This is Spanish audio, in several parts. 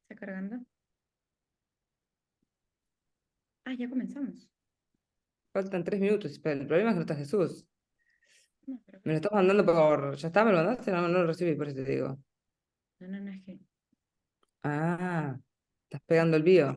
¿Está cargando? Ah, ya comenzamos. Faltan 3 minutos, pero el problema es que no está Jesús. No, pero Me lo ¿qué? estás mandando por... ¿Ya está? ¿Me lo mandaste? No, no lo recibí, por eso te digo. No, no, no, es que... Ah, estás pegando el bio.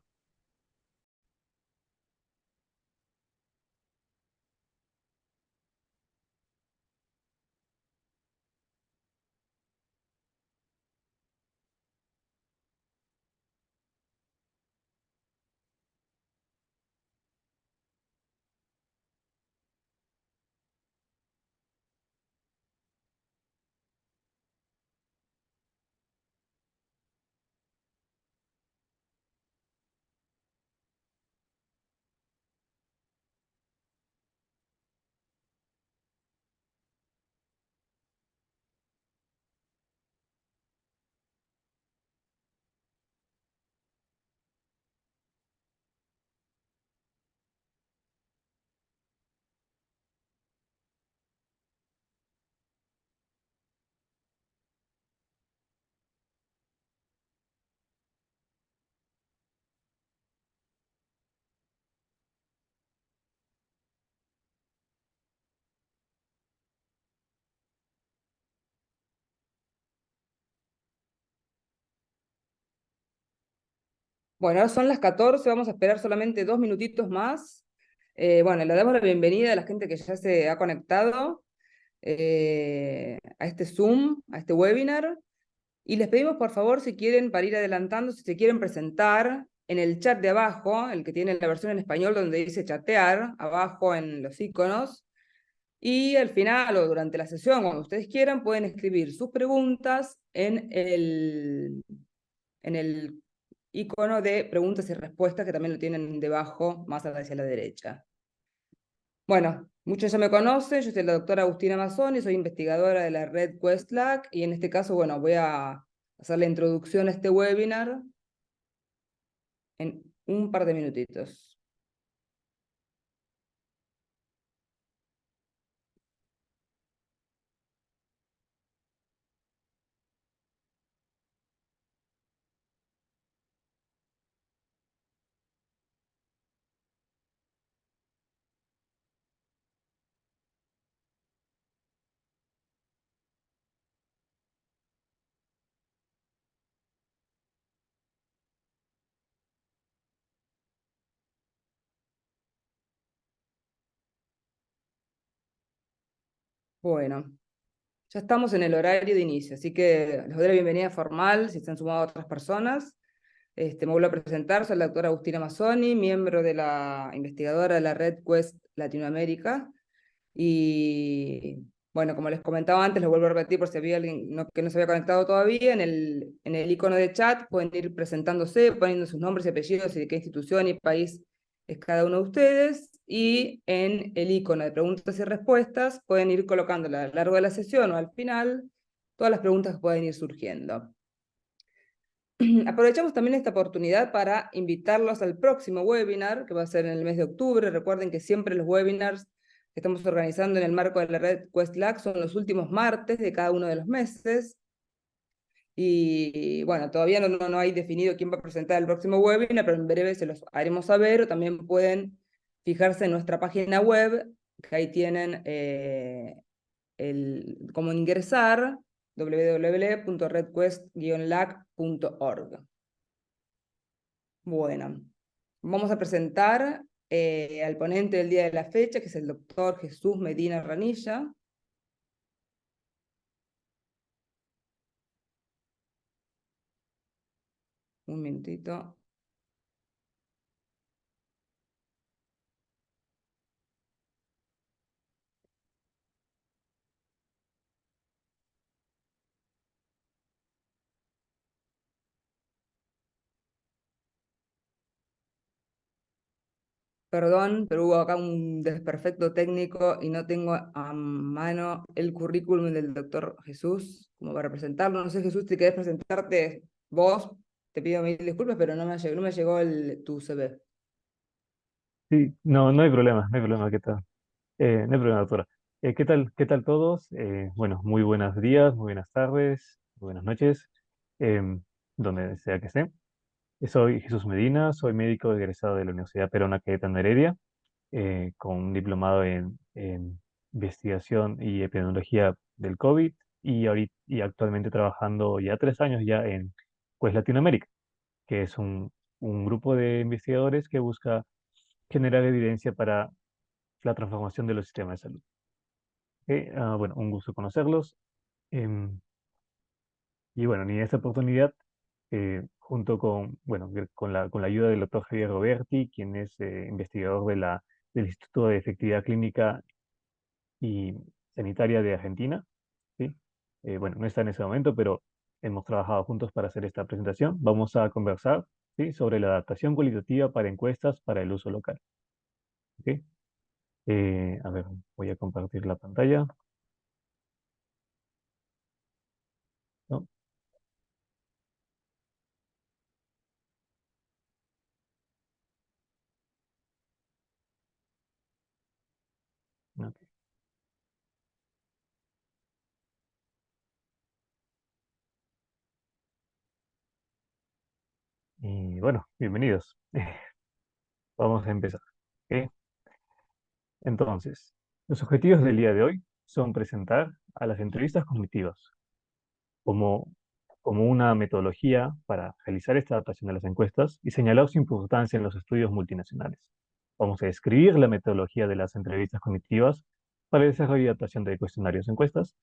Bueno, ahora son las 14, vamos a esperar solamente 2 minutitos más. Bueno, le damos la bienvenida a la gente que ya se ha conectado a este Zoom, a este webinar. Y les pedimos, por favor, si quieren, para ir adelantando, si se quieren presentar en el chat de abajo, el que tiene la versión en español donde dice chatear, abajo en los iconos. Y al final o durante la sesión, cuando ustedes quieran, pueden escribir sus preguntas en el icono de preguntas y respuestas, que también lo tienen debajo, más hacia la derecha. Bueno, muchos ya me conocen, yo soy la doctora Agustina Mazzoni, soy investigadora de la red QuestLab, y en este caso, bueno, voy a hacer la introducción a este webinar en un par de minutitos. Bueno, ya estamos en el horario de inicio, así que les doy la bienvenida formal si se han sumado otras personas. Me vuelvo a presentar, soy la doctora Agustina Mazzoni, miembro de la investigadora de la red Quest Latinoamérica. Y bueno, como les comentaba antes, lo vuelvo a repetir por si había alguien que no se había conectado todavía, en el icono de chat pueden ir presentándose, poniendo sus nombres y apellidos y de qué institución y país es cada uno de ustedes. Y en el icono de preguntas y respuestas pueden ir colocando a lo largo de la sesión o al final todas las preguntas que pueden ir surgiendo. Aprovechamos también esta oportunidad para invitarlos al próximo webinar, que va a ser en el mes de octubre. Recuerden que siempre los webinars que estamos organizando en el marco de la red QuestLab son los últimos martes de cada uno de los meses. Y bueno, todavía no hay definido quién va a presentar el próximo webinar, pero en breve se los haremos saber, o también pueden fijarse en nuestra página web, que ahí tienen cómo ingresar, www.redquest-lac.org. Bueno, vamos a presentar al ponente del día de la fecha, que es el doctor Jesús Medina Ranilla. Un minutito. Perdón, pero hubo acá un desperfecto técnico y no tengo a mano el currículum del doctor Jesús como para presentarlo. No sé, Jesús, si querés presentarte vos, te pido mil disculpas, pero no me llegó tu CV. Sí, no, no hay problema, ¿qué tal? No hay problema, doctora. Qué tal todos? Bueno, muy buenos días, muy buenas tardes, muy buenas noches, donde sea que estén. Soy Jesús Medina, soy médico egresado de la Universidad Peruana Cayetano Heredia, con un diplomado en investigación y epidemiología del COVID y actualmente trabajando ya 3 años ya en Quest Latinoamérica, que es un grupo de investigadores que busca generar evidencia para la transformación de los sistemas de salud. Bueno, un gusto conocerlos. em, y bueno, en esta oportunidad, junto con, bueno, con la ayuda del doctor Javier Roberti, quien es investigador del Instituto de Efectividad Clínica y Sanitaria de Argentina, ¿sí? Bueno, no está en ese momento, pero hemos trabajado juntos para hacer esta presentación. Vamos a conversar, ¿sí?, sobre la adaptación cualitativa para encuestas para el uso local. ¿Ok? A ver, voy a compartir la pantalla, ¿no? Ok. Y bueno, bienvenidos. Vamos a empezar. ¿Ok? Entonces, los objetivos del día de hoy son presentar a las entrevistas cognitivas como, como una metodología para realizar esta adaptación de las encuestas y señalar su importancia en los estudios multinacionales. Vamos a describir la metodología de las entrevistas cognitivas para el desarrollo y adaptación de cuestionarios de encuestas.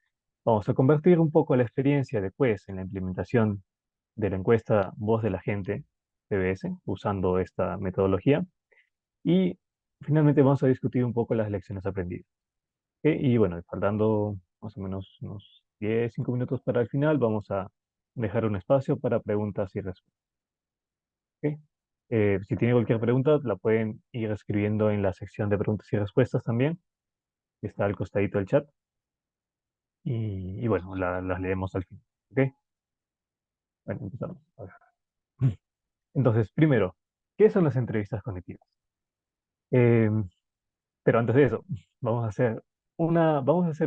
Vamos a convertir un poco la experiencia de Quest en la implementación de la encuesta Voz de la Gente, PBS, usando esta metodología. Y finalmente vamos a discutir un poco las lecciones aprendidas. Y bueno, faltando más o menos unos 10, 5 minutos para el final, vamos a dejar un espacio para preguntas y respuestas. ¿Ok? Si tiene cualquier pregunta, la pueden ir escribiendo en la sección de preguntas y respuestas también, que está al costadito del chat. Y bueno, las leemos al fin. ¿Ok? Bueno, empezamos. A ver. Entonces, primero, ¿qué son las entrevistas cognitivas? Eh, pero antes de eso, vamos a hacer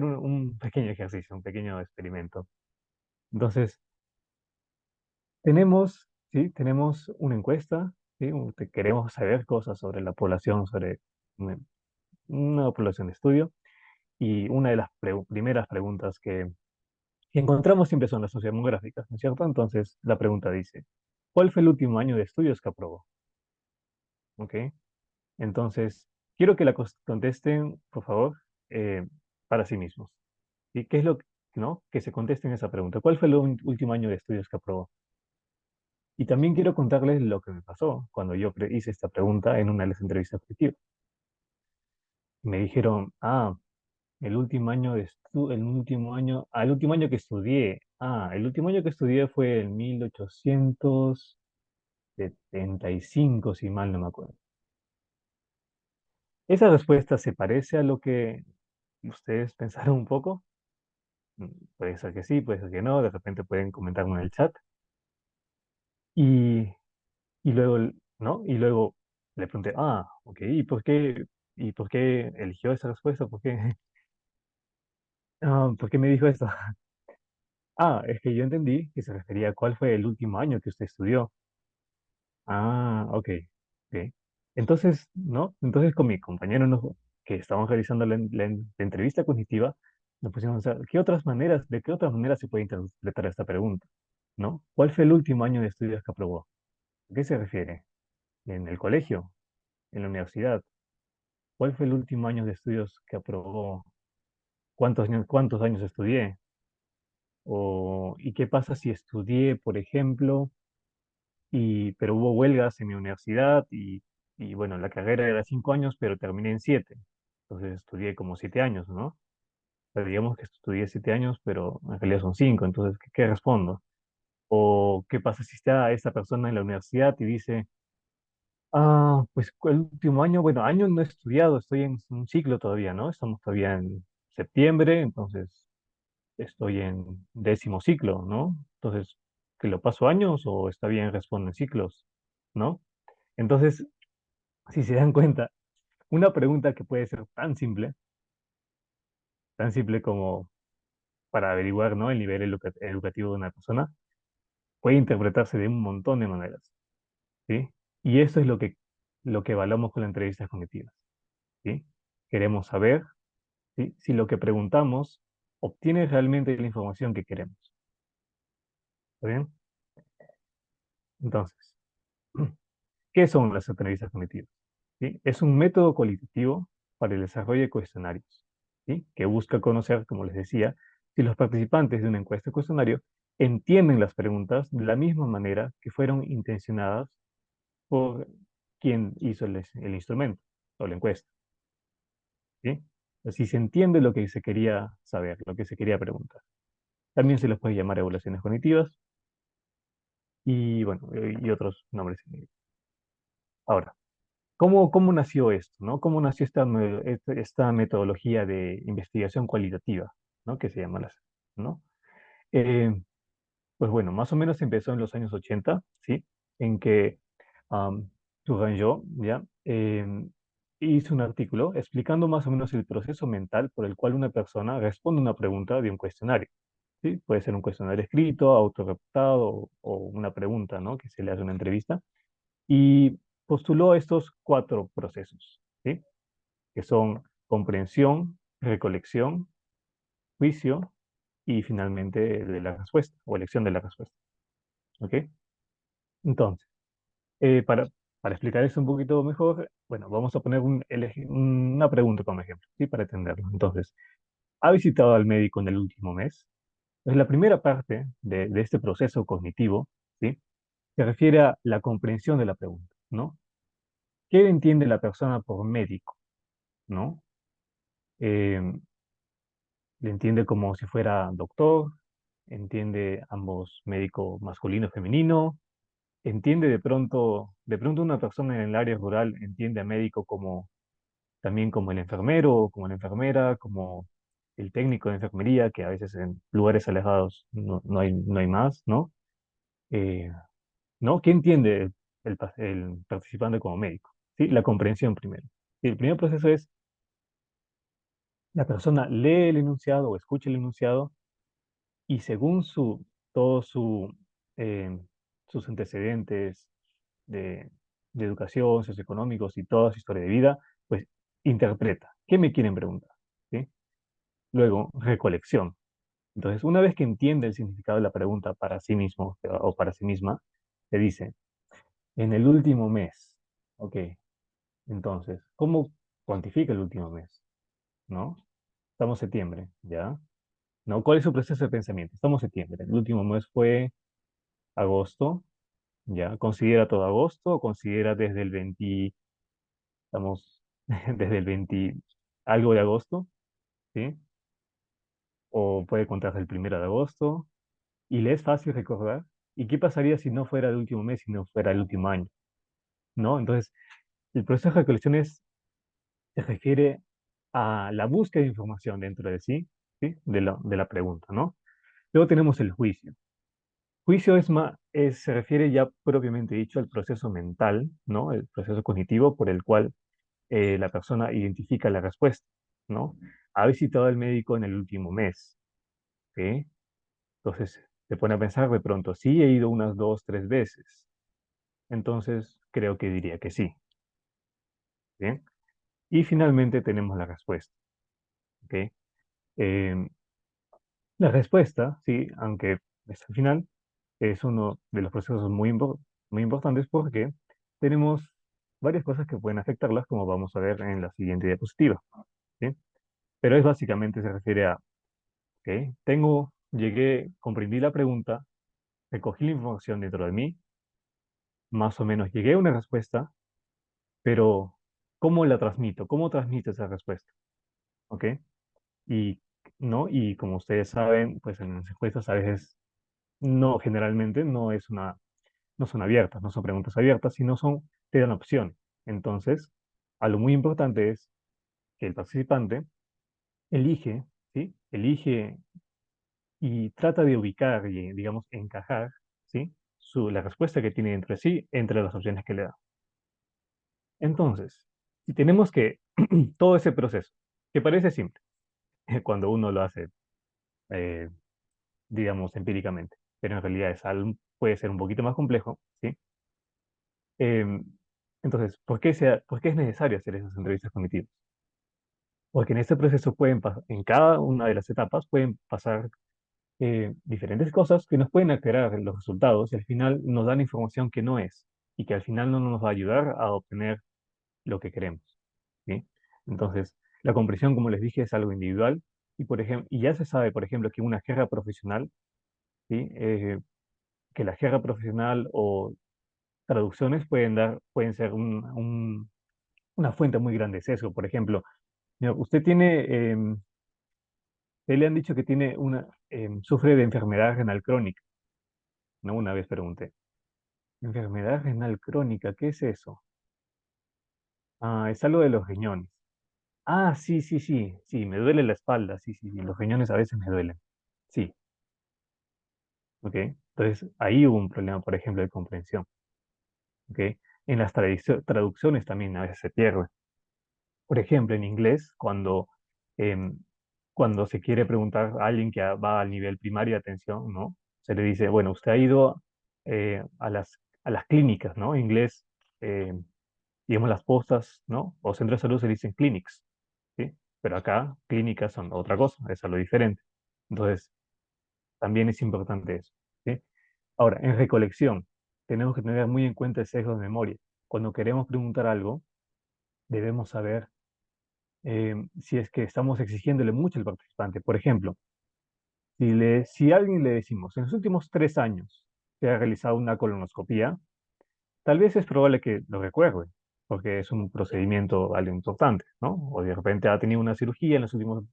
un pequeño ejercicio, un pequeño experimento. Entonces, tenemos una encuesta, ¿sí? Queremos saber cosas sobre la población, sobre una, una población de estudio, y una de las primeras preguntas que encontramos siempre son las sociodemográficas, ¿no es cierto? Entonces, la pregunta dice, ¿cuál fue el último año de estudios que aprobó? ¿Ok? Entonces, quiero que contesten, por favor, eh, para sí mismos. ¿Y qué es lo que, no? Que se contesten esa pregunta. ¿Cuál fue el último año de estudios que aprobó? Y también quiero contarles lo que me pasó cuando yo hice esta pregunta en una de las entrevistas objetivas. Me dijeron, el último año que estudié. El último año que estudié fue en 1875, si mal no me acuerdo. ¿Esa respuesta se parece a lo que ustedes pensaron un poco? Mm, Puede ser que sí, puede ser que no, de repente pueden comentarme en el chat. Y, y luego, ¿no? Y luego le pregunté, ok, ¿y por qué eligió esa respuesta? ¿Por qué me dijo esto? Es que yo entendí que se refería a cuál fue el último año que usted estudió. Ok, ok. Entonces, ¿no? Entonces con mi compañero que estábamos realizando la entrevista cognitiva, nos pusimos a pensar, de qué otras maneras se puede interpretar esta pregunta? ¿No? ¿Cuál fue el último año de estudios que aprobó? ¿A qué se refiere? ¿En el colegio? ¿En la universidad? ¿Cuál fue el último año de estudios que aprobó? ¿Cuántos años estudié? ¿Y qué pasa si estudié, por ejemplo, pero hubo huelgas en mi universidad y bueno, la carrera era 5 años, pero terminé en 7. Entonces estudié como 7 años, ¿no? Pero digamos que estudié 7 años, pero en realidad son 5. Entonces, ¿qué respondo? ¿O qué pasa si está esta persona en la universidad y dice, pues el último año, bueno, año no he estudiado, estoy en un ciclo todavía, ¿no? Estamos todavía en septiembre, entonces estoy en 10.º ciclo, ¿no? Entonces, ¿que lo paso años o está bien responden ciclos, ¿no? Entonces, si se dan cuenta, una pregunta que puede ser tan simple como para averiguar, ¿no?, el nivel educativo de una persona, puede interpretarse de un montón de maneras. ¿sí? Y eso es lo que evaluamos con las entrevistas cognitivas, ¿sí? Queremos saber, ¿sí?, si lo que preguntamos obtiene realmente la información que queremos. ¿Está bien? Entonces, ¿qué son las entrevistas cognitivas? ¿Sí? Es un método cualitativo para el desarrollo de cuestionarios, ¿sí?, que busca conocer, como les decía, si los participantes de una encuesta o cuestionario entienden las preguntas de la misma manera que fueron intencionadas por quien hizo el instrumento o la encuesta, ¿sí? Si se entiende lo que se quería saber, lo que se quería preguntar. También se les puede llamar evaluaciones cognitivas y, bueno, y otros nombres. Ahora, ¿cómo nació esto, no? ¿Cómo nació esta metodología de investigación cualitativa, ¿no?, que se llama ¿no? Eh, pues bueno, más o menos empezó en los años 80, ¿sí? En que Tourangeau, ¿ya? Hizo un artículo explicando más o menos el proceso mental por el cual una persona responde una pregunta de un cuestionario, ¿sí? Puede ser un cuestionario escrito, autorreputado o una pregunta, ¿no?, que se le hace en una entrevista. Y postuló estos cuatro procesos, ¿sí?, que son comprensión, recolección, juicio y finalmente de la respuesta o elección de la respuesta. ¿Ok? Entonces, para, explicar eso un poquito mejor, bueno, vamos a poner una pregunta como ejemplo, ¿sí?, para entenderlo. Entonces, ¿ha visitado al médico en el último mes? Pues la primera parte de este proceso cognitivo, ¿sí?, se refiere a la comprensión de la pregunta, ¿no? ¿Qué entiende la persona por médico, ¿no? Eh, Le entiende como si fuera doctor, entiende ambos médico masculino y femenino, entiende de pronto una persona en el área rural entiende a médico como también como el enfermero, como la enfermera, como el técnico de enfermería, que a veces en lugares alejados no hay más, ¿no? Eh, ¿No? ¿Qué entiende el participante como médico? ¿Sí? La comprensión primero. Y el primer proceso es la persona lee el enunciado o escucha el enunciado y según todos sus antecedentes de, de educación, socioeconómicos y toda su historia de vida, pues interpreta. ¿Qué me quieren preguntar? ¿Sí? Luego, recolección. Entonces, una vez que entiende el significado de la pregunta para sí mismo o para sí misma, te dice, en el último mes, ok, entonces, ¿cómo cuantifica el último mes? ¿No? Estamos en septiembre, ¿ya? ¿No? ¿Cuál es su proceso de pensamiento? Estamos en septiembre. El último mes fue agosto, ¿ya? ¿Considera todo agosto o considera desde el 20, estamos desde el 20 algo de agosto, ¿sí? O puede contar el 1 de agosto y le es fácil recordar. ¿Y qué pasaría si no fuera el último mes, si no fuera el último año? ¿No? Entonces, el proceso de recolección se refiere a la búsqueda de información dentro de sí, ¿sí? De la pregunta, ¿no? Luego tenemos el juicio. Juicio se refiere ya propiamente dicho al proceso mental, ¿no? El proceso cognitivo por el cual la persona identifica la respuesta, ¿no? Ha visitado al médico en el último mes, ¿sí? Entonces se pone a pensar de pronto, sí, he ido unas 2, 3 veces. Entonces creo que diría que sí, ¿bien? Y finalmente tenemos la respuesta, ¿ok? Em, la respuesta, sí, aunque es al final, es uno de los procesos muy importantes porque tenemos varias cosas que pueden afectarlas, como vamos a ver en la siguiente diapositiva, ¿sí? Pero es básicamente, se refiere a, ¿ok? Llegué, comprendí la pregunta, recogí la información dentro de mí, más o menos llegué a una respuesta, pero ¿cómo la transmito? ¿Cómo transmito esa respuesta? ¿Ok? Y, ¿no? Y como ustedes saben, pues en las encuestas a veces no, generalmente no son abiertas, no son preguntas abiertas, sino te dan opciones. Entonces, algo muy importante es que el participante elige, ¿sí? Elige y trata de ubicar y, digamos, encajar, ¿sí?, la respuesta que tiene entre sí, entre las opciones que le da. Entonces, si tenemos que todo ese proceso, que parece simple cuando uno lo hace, eh, digamos, empíricamente, pero en realidad puede ser un poquito más complejo, ¿sí? Em, entonces, ¿por qué es necesario hacer esas entrevistas cognitivas? Porque en este proceso en cada una de las etapas pueden pasar diferentes cosas que nos pueden aclarar los resultados y al final nos dan información que no es y que al final no nos va a ayudar a obtener lo que queremos, ¿sí? Entonces, la comprensión, como les dije, es algo individual y, por ejemplo, y ya se sabe, por ejemplo, que una jerga profesional, ¿sí? Que la jerga profesional o traducciones pueden ser una fuente muy grande de sesgo. Por ejemplo, mira, usted le han dicho que sufre de enfermedad renal crónica, ¿no? Una vez pregunté, enfermedad renal crónica, ¿qué es eso? Ah, es algo de los riñones. Ah, sí, sí, sí, sí, me duele la espalda, sí, sí, sí, los riñones a veces me duelen. Sí, ¿ok? Entonces, ahí hubo un problema, por ejemplo, de comprensión, ¿ok? En las traducciones también a veces se pierde. Por ejemplo, en inglés, em, cuando se quiere preguntar a alguien que va al nivel primario de atención, ¿no? Se le dice, bueno, usted ha ido a las clínicas, ¿no? En inglés, eh, digamos, las postas, ¿no? O centros de salud se dicen clinics, ¿sí? Pero acá, clínicas son otra cosa, es algo diferente. Entonces, también es importante eso, ¿sí? Ahora, en recolección, tenemos que tener muy en cuenta el sesgo de memoria. Cuando queremos preguntar algo, debemos saber si es que estamos exigiéndole mucho al participante. Por ejemplo, si a alguien le decimos, en los últimos 3 años se ha realizado una colonoscopía, tal vez es probable que lo recuerde, porque es un procedimiento algo importante, ¿no? O de repente ha tenido una cirugía en los últimos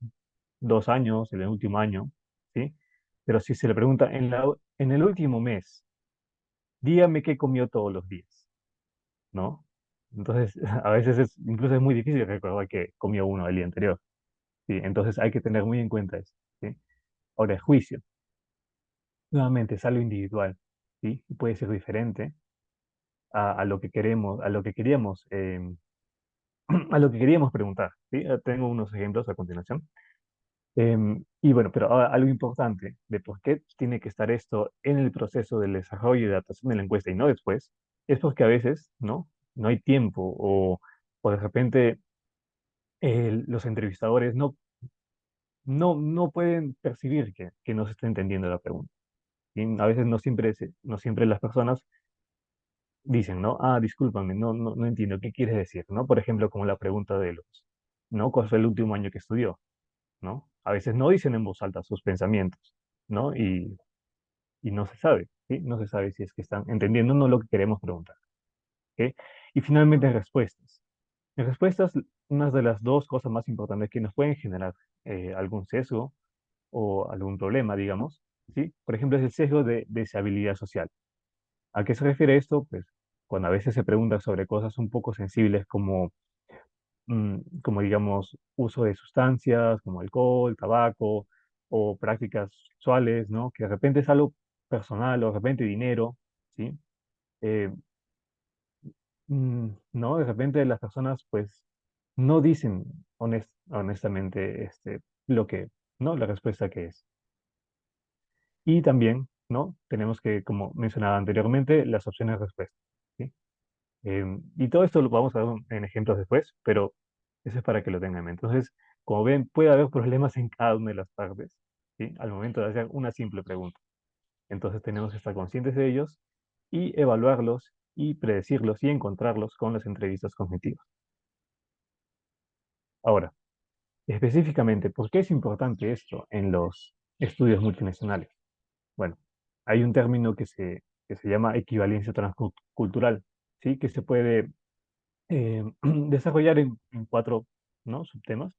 2 años, en el último año, ¿sí? Pero si se le pregunta en el último mes, dígame qué comió todos los días, ¿no? Entonces, a veces incluso es muy difícil recordar que comió uno el día anterior, ¿sí? Entonces hay que tener muy en cuenta eso, ¿sí? Ahora, el juicio, nuevamente es algo individual, ¿sí? Y puede ser diferente a lo que queremos, a lo que queríamos, a lo que queríamos preguntar, ¿sí? Tengo unos ejemplos a continuación. Y bueno, pero ahora algo importante de por qué tiene que estar esto en el proceso del desarrollo y de adaptación de la encuesta y no después, es porque a veces, ¿no? No hay tiempo o de repente los entrevistadores no pueden percibir que no se está entendiendo la pregunta. ¿Sí? A veces no siempre las personas dicen, ¿no? Ah, discúlpame, no entiendo, ¿qué quieres decir? ¿No? Por ejemplo, como la pregunta ¿no? ¿Cuál fue el último año que estudió? ¿No? A veces no dicen en voz alta sus pensamientos, ¿no? Y no se sabe, ¿sí? No se sabe si es que están entendiendo o no lo que queremos preguntar, ¿ok? Y finalmente, respuestas. En respuestas, una de las dos cosas más importantes que nos pueden generar algún sesgo o algún problema, digamos, ¿sí? Por ejemplo, es el sesgo de deshabilidad social. ¿A qué se refiere esto? Pues cuando a veces se pregunta sobre cosas un poco sensibles como digamos, uso de sustancias como alcohol, tabaco o prácticas sexuales, ¿no? Que de repente es algo personal o de repente dinero, ¿sí? Eh, ¿No? De repente las personas pues no dicen honestamente ¿no? La respuesta que es. Y también, ¿no? Tenemos que, como mencionaba anteriormente, las opciones de respuesta, ¿sí? Y todo esto lo vamos a ver en ejemplos después, pero eso es para que lo tengan en mente. Entonces, como ven, puede haber problemas en cada una de las partes, ¿sí? Al momento de hacer una simple pregunta. Entonces, tenemos que estar conscientes de ellos y evaluarlos y predecirlos y encontrarlos con las entrevistas cognitivas. Ahora, específicamente, ¿por qué es importante esto en los estudios multinacionales? Bueno, hay un término que se llama equivalencia transcultural, ¿sí? Que se puede desarrollar en cuatro, ¿no? Subtemas,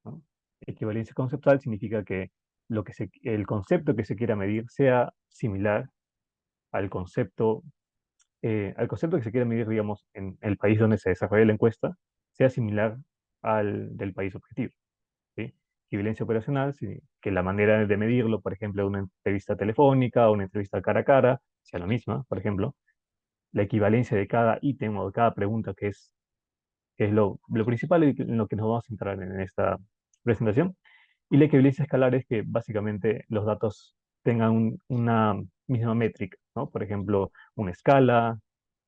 ¿no? Equivalencia conceptual significa que el concepto que se quiera medir sea similar al concepto que se quiera medir, digamos, en el país donde se desarrolla la encuesta, sea similar al del país objetivo, ¿sí? Equivalencia operacional, sí, que la manera de medirlo, por ejemplo, una entrevista telefónica o una entrevista cara a cara, sea la misma, por ejemplo. La equivalencia de cada ítem o de cada pregunta que es lo principal y en lo que nos vamos a centrar en esta presentación. Y la equivalencia escalar es que básicamente los datos tengan una misma métrica, ¿no? Por ejemplo, una escala,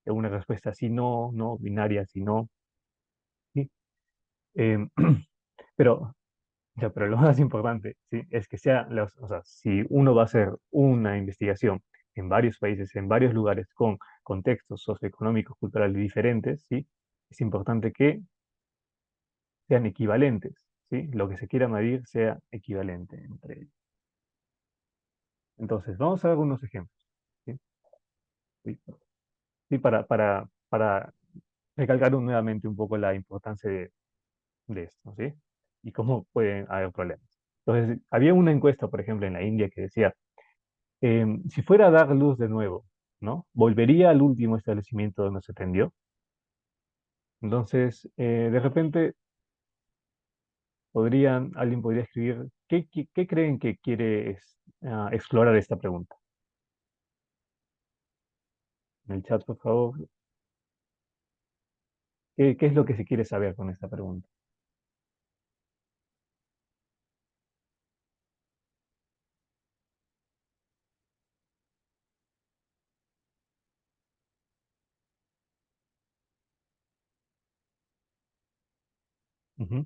una respuesta sí, no, no, binaria, sí, no, ¿sí? Em, pero, ya, pero lo más importante, ¿sí? Es que o sea, si uno va a hacer una investigación en varios países, en varios lugares, con contextos socioeconómicos, culturales diferentes, ¿sí? Es importante que sean equivalentes, ¿sí? Lo que se quiera medir sea equivalente entre ellos. Entonces, vamos a ver algunos ejemplos, ¿sí? Sí, sí, para recalcar nuevamente un poco la importancia de esto, ¿sí? Y cómo pueden haber problemas. Entonces, había una encuesta, por ejemplo, en la India que decía, si fuera a dar luz de nuevo, ¿no? ¿Volvería al último establecimiento donde se atendió? Entonces, de repente, alguien podría escribir, ¿qué creen que quiere explorar esta pregunta? En el chat, por favor, ¿qué es lo que se quiere saber con esta pregunta? Ujú.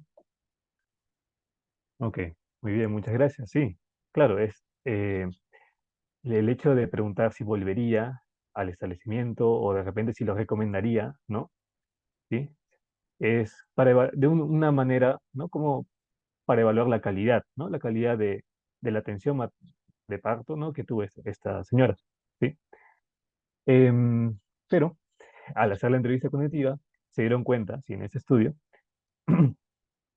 Ok, muy bien, muchas gracias. Sí, claro, el hecho de preguntar si volvería al establecimiento o de repente si lo recomendaría, ¿no? ¿Sí? Es una manera, ¿no? Como para evaluar la calidad, ¿no? La calidad de la atención de parto, ¿no? Que tuvo esta señora, ¿sí? Em, pero al hacer la entrevista cognitiva, se dieron cuenta, sí, en este estudio,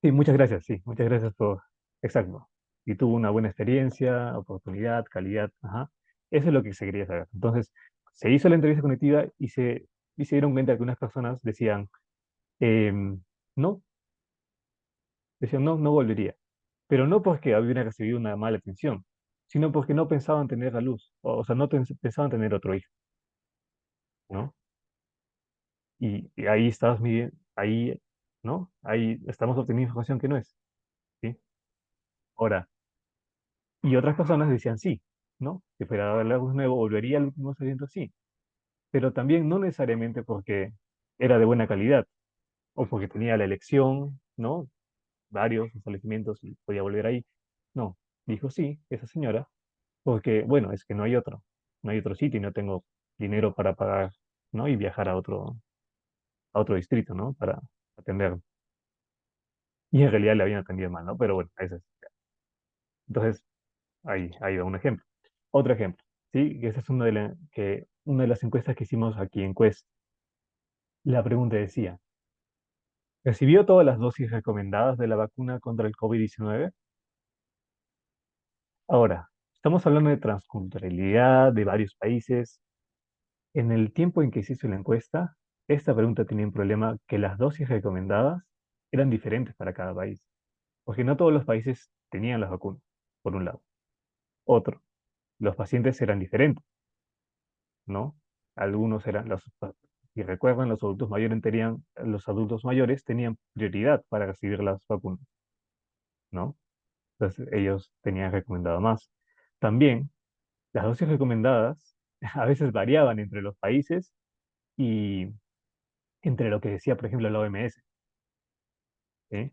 sí, muchas gracias por, exacto, y tuvo una buena experiencia, oportunidad, calidad, ajá, eso es lo que se quería saber. Entonces, se hizo la entrevista cognitiva y se dieron cuenta que unas personas em, no, decían, no, no volvería. Pero no porque hubieran recibido una mala atención, sino porque no pensaban tener la luz, o sea, no pensaban tener otro hijo, ¿no? Y ahí estás midiendo, ahí, ¿no? Ahí estamos obteniendo información que no es, ¿sí? Ahora, y otras personas decían sí, ¿no? Si fuera a darle algo nuevo, volvería al último saliendo sí, pero también no necesariamente porque era de buena calidad, o porque tenía la elección, ¿no? Varios establecimientos y podía volver ahí. No, dijo sí, esa señora, porque, bueno, es que no hay otro sitio y no tengo dinero para pagar, ¿no? Y viajar a otro distrito, ¿no? Para atender. Y en realidad le habían atendido mal, ¿no? Pero bueno, ese es. Entonces, ahí va un ejemplo. Otro ejemplo, ¿sí? Que esa es una de las encuestas que hicimos aquí en Quest. La pregunta decía, ¿recibió todas las dosis recomendadas de la vacuna contra el COVID-19? Ahora, estamos hablando de transculturalidad de varios países. En el tiempo en que se hizo la encuesta, esta pregunta tenía un problema que las dosis recomendadas eran diferentes para cada país, porque no todos los países tenían las vacunas, por un lado. Otro, los pacientes eran diferentes, ¿no? Algunos si recuerdan, los adultos mayores tenían prioridad para recibir las vacunas, ¿no? Entonces ellos tenían recomendado más. También, las dosis recomendadas a veces variaban entre los países y entre lo que decía, por ejemplo, la OMS, ¿sí?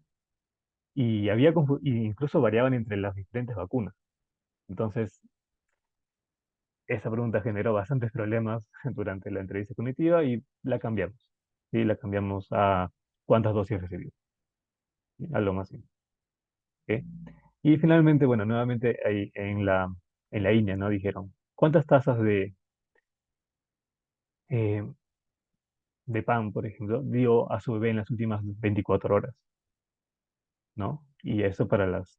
Y incluso variaban entre las diferentes vacunas. Entonces, esa pregunta generó bastantes problemas durante la entrevista cognitiva y la cambiamos. ¿Sí? La cambiamos a cuántas dosis recibió, ¿sí? A lo más simple. ¿Ok? Y finalmente, bueno, nuevamente ahí en la India, ¿no? Dijeron, ¿cuántas tazas eh, de pan, por ejemplo, dio a su bebé en las últimas 24 horas? ¿No? Y eso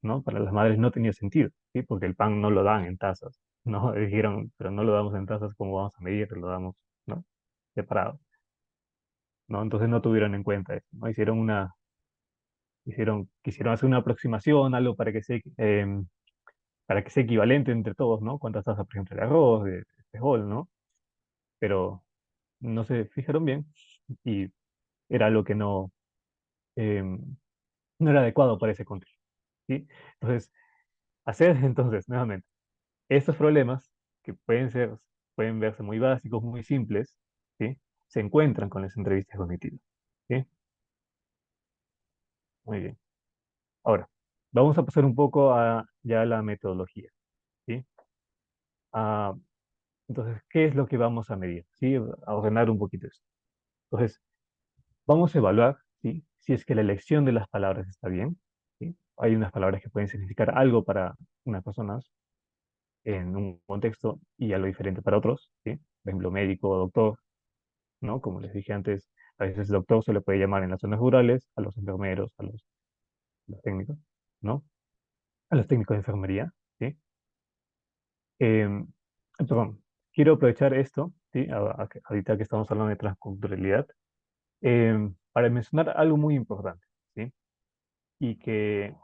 ¿no? Para las madres no tenía sentido, ¿sí? Porque el pan no lo dan en tazas, ¿no? Dijeron, pero no lo damos en tazas, ¿cómo vamos a medir? Lo damos, ¿no? Separado, ¿no? Entonces no tuvieron en cuenta eso, ¿no? Quisieron hacer una aproximación, algo para que sea equivalente entre todos, ¿no? Cuántas tazas, por ejemplo, de arroz, de frijol, ¿no? Pero no se fijaron bien y era algo que em, no era adecuado para ese contexto, ¿sí? Entonces, hacer entonces, nuevamente, estos problemas, que pueden verse muy básicos, muy simples, ¿sí? se encuentran con las entrevistas cognitivas. ¿Sí? Muy bien. Ahora, vamos a pasar un poco a ya la metodología. ¿Sí? Ah, entonces, ¿qué es lo que vamos a medir? ¿Sí? A ordenar un poquito esto. Entonces, vamos a evaluar, ¿sí? Si es que la elección de las palabras está bien. ¿Sí? Hay unas palabras que pueden significar algo para unas personas en un contexto y algo diferente para otros. ¿Sí? Por ejemplo, médico o doctor, ¿no? Como les dije antes, a veces doctor se le puede llamar en las zonas rurales, a los enfermeros, a los técnicos, ¿no? A los técnicos de enfermería, ¿sí? Em, perdón, quiero aprovechar esto, ¿sí? Ahorita que estamos hablando de transculturalidad, para mencionar algo muy importante, ¿sí? Y que,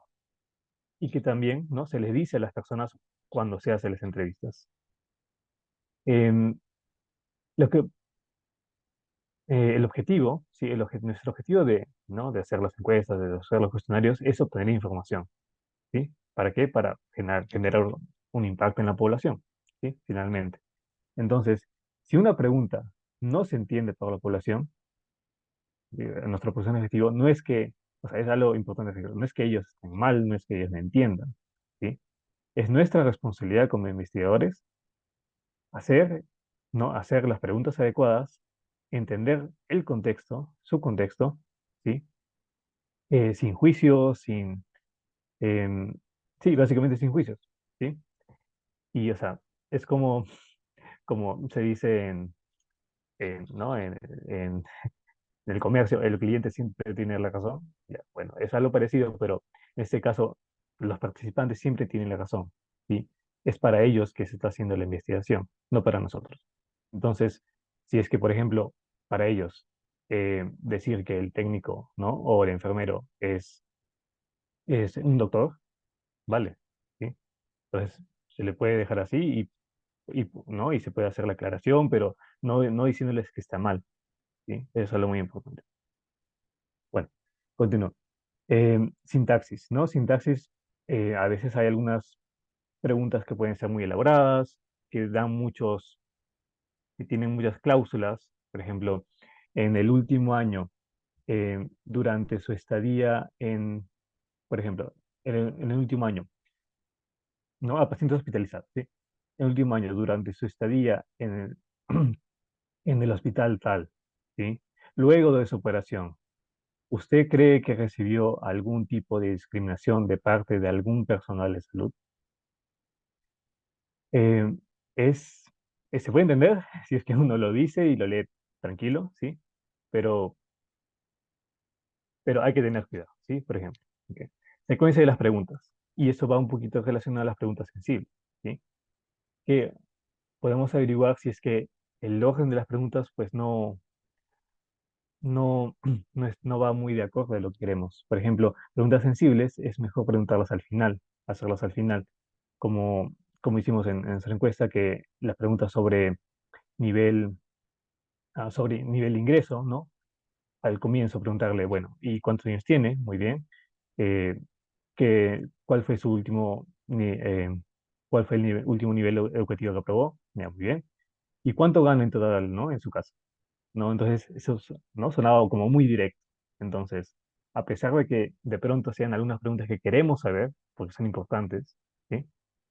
y que también, ¿no? Se les dice a las personas cuando se hacen las entrevistas. Em, lo que, el objetivo, ¿sí? Nuestro objetivo de, ¿no? De hacer las encuestas, de hacer los cuestionarios, es obtener información, ¿sí? ¿Para qué? Para generar un impacto en la población, ¿sí? Finalmente. Entonces, si una pregunta no se entiende por la población, nuestro proceso objetivo no es que, o sea, es algo importante, decirlo, no es que ellos estén mal, no es que ellos no entiendan, ¿sí? Es nuestra responsabilidad como investigadores hacer, ¿no? Hacer las preguntas adecuadas, entender el contexto, su contexto, ¿sí? Sin juicios, em, sí, básicamente sin juicios, ¿sí? Y, o sea, es como se dice ¿no? En el comercio, el cliente siempre tiene la razón. Ya, bueno, es algo parecido, pero en este caso, los participantes siempre tienen la razón, ¿sí? Es para ellos que se está haciendo la investigación, no para nosotros. Entonces, si es que, por ejemplo, para ellos, decir que el técnico, ¿no? O el enfermero es un doctor, vale, ¿sí? Entonces, se le puede dejar así ¿no? Y se puede hacer la aclaración, pero no diciéndoles que está mal, ¿sí? Eso es algo muy importante. Bueno, continúo. Sintaxis, ¿no? Sintaxis, a veces hay algunas preguntas que pueden ser muy elaboradas, que dan que tienen muchas cláusulas. Por ejemplo, en el último año, durante su estadía por ejemplo, en el último año, ¿no? A pacientes hospitalizados, ¿sí? En el último año, durante su estadía en el hospital tal, ¿sí? Luego de su operación, ¿usted cree que recibió algún tipo de discriminación de parte de algún personal de salud? Eh, es, Se puede entender si es que uno lo dice y lo lee tranquilo, ¿sí? Pero, pero hay que tener cuidado, ¿sí? Por ejemplo, ¿ok? Secuencia de las preguntas. Y eso va un poquito relacionado a las preguntas sensibles, ¿sí? Que podemos averiguar si es que el orden de las preguntas, pues no, no va muy de acuerdo a lo que queremos. Por ejemplo, preguntas sensibles es mejor preguntarlas al final, hacerlas al final, como, como hicimos en nuestra encuesta, que las preguntas nivel, sobre nivel de ingreso, ¿no? Al comienzo preguntarle, bueno, ¿y cuántos años tiene? Muy bien. Eh, ¿Cuál fue su cuál fue el último nivel educativo que aprobó? Ya, muy bien. ¿Y cuánto gana en total, ¿no? En su caso. ¿No? Entonces, ¿no? Sonaba como muy directo. Entonces, a pesar de que de pronto sean algunas preguntas que queremos saber, porque son importantes, ¿sí?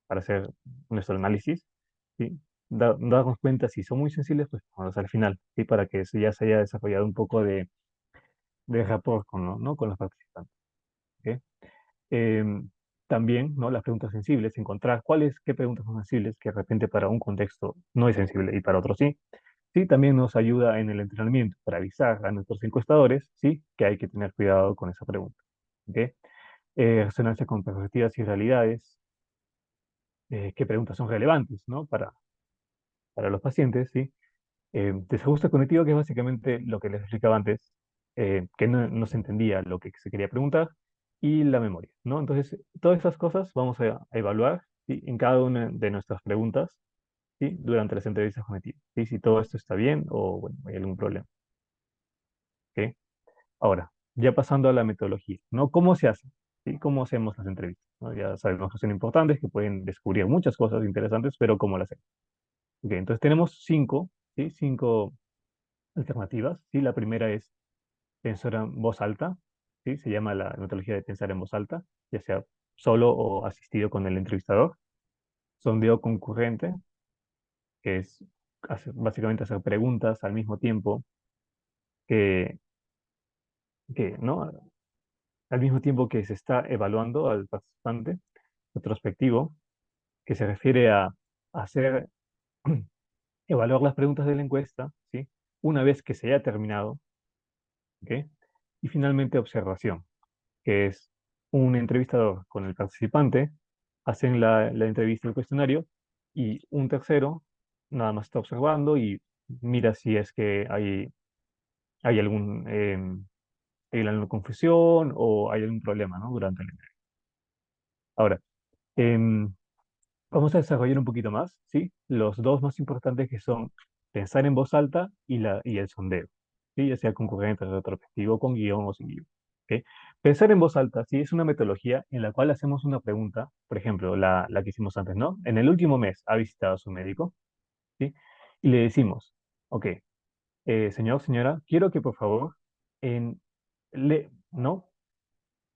Para hacer nuestro análisis, ¿sí? Darnos cuenta si son muy sensibles, pues vamos al final, ¿sí? Para que ya se haya desarrollado un poco de rapport ¿no? Con los participantes, ¿ok? Em, También, ¿no? Las preguntas sensibles, encontrar qué preguntas son sensibles, que de repente para un contexto no es sensible y para otro sí. Sí, también nos ayuda en el entrenamiento para avisar a nuestros encuestadores, sí, que hay que tener cuidado con esa pregunta. ¿Ok? Resonancia con perspectivas y realidades, qué preguntas son relevantes, ¿no? Para los pacientes, sí. Desajuste cognitivo, que es básicamente lo que les explicaba antes, que no se entendía lo que se quería preguntar, y la memoria, ¿no? Entonces, todas esas cosas vamos a evaluar, ¿sí? En cada una de nuestras preguntas, ¿sí? Durante las entrevistas cognitivas, ¿sí? Si todo esto está bien o, bueno, hay algún problema, ¿ok? Ahora, ya pasando a la metodología, ¿no? ¿Cómo se hace? ¿Sí? ¿Cómo hacemos las entrevistas? ¿No? Ya sabemos que son importantes, que pueden descubrir muchas cosas interesantes, pero ¿cómo las hacemos? Ok, entonces tenemos ¿sí? Cinco alternativas, ¿sí? La primera es pensar en voz alta, ¿sí? Se llama la metodología de pensar en voz alta, ya sea solo o asistido con el entrevistador. Sondeo concurrente, que es básicamente hacer preguntas al mismo tiempo que, ¿no? Al mismo tiempo que se está evaluando al participante. Retrospectivo, que se refiere a hacer, evaluar las preguntas de la encuesta, ¿sí? Una vez que se haya terminado, ¿ok? Y finalmente observación, que es un entrevistador con el participante, hacen la entrevista, el cuestionario, y un tercero nada más está observando y mira si es que hay hay alguna confusión o hay algún problema, ¿no? Durante la entrevista. Ahora, em, vamos a desarrollar un poquito más, ¿sí? Los dos más importantes que son pensar en voz alta y el sondeo, ¿sí? Ya sea concurrente, retrospectivo, con guión o sin guión, ¿ok? Pensar en voz alta, sí, es una metodología en la cual hacemos una pregunta, por ejemplo, la que hicimos antes, ¿no? En el último mes ha visitado a su médico, ¿sí? Y le decimos, ok, señor, señora, quiero que por favor, en, ¿no?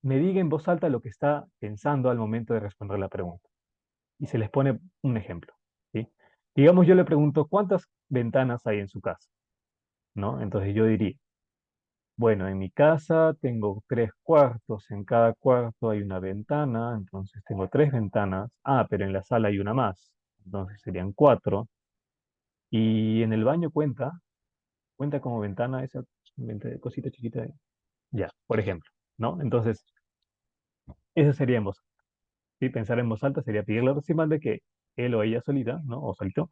Me diga en voz alta lo que está pensando al momento de responder la pregunta y se les pone un ejemplo, ¿sí? Digamos, yo le pregunto, ¿cuántas ventanas hay en su casa? ¿No? Entonces yo diría, bueno, en mi casa tengo 3 cuartos, en cada cuarto hay una ventana, entonces tengo 3 ventanas. Ah, pero en la sala hay una más, entonces serían 4. Y en el baño cuenta como ventana esa cosita chiquita. Ya, por ejemplo, ¿no? Entonces, eso sería en voz alta, ¿sí? Pensar en voz alta sería pedirle al participante que él o ella solita, ¿no? O solito,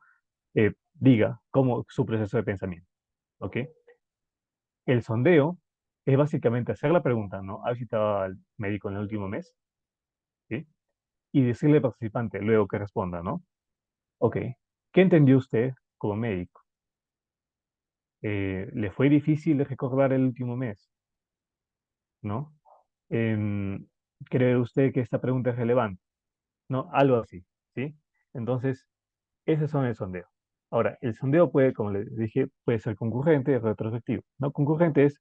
diga cómo su proceso de pensamiento, ¿ok? El sondeo es básicamente hacer la pregunta, ¿no? ¿Ha visitado al médico en el último mes? ¿Sí? Y decirle al participante, luego que responda, ¿no? Ok, ¿qué entendió usted como médico? ¿Le fue difícil recordar el último mes? ¿No? Em, ¿Cree usted que esta pregunta es relevante? ¿No? Algo así, ¿sí? Entonces, esos son el sondeo. Ahora, el sondeo puede, como les dije, puede ser concurrente, retrospectivo. ¿No? Concurrente es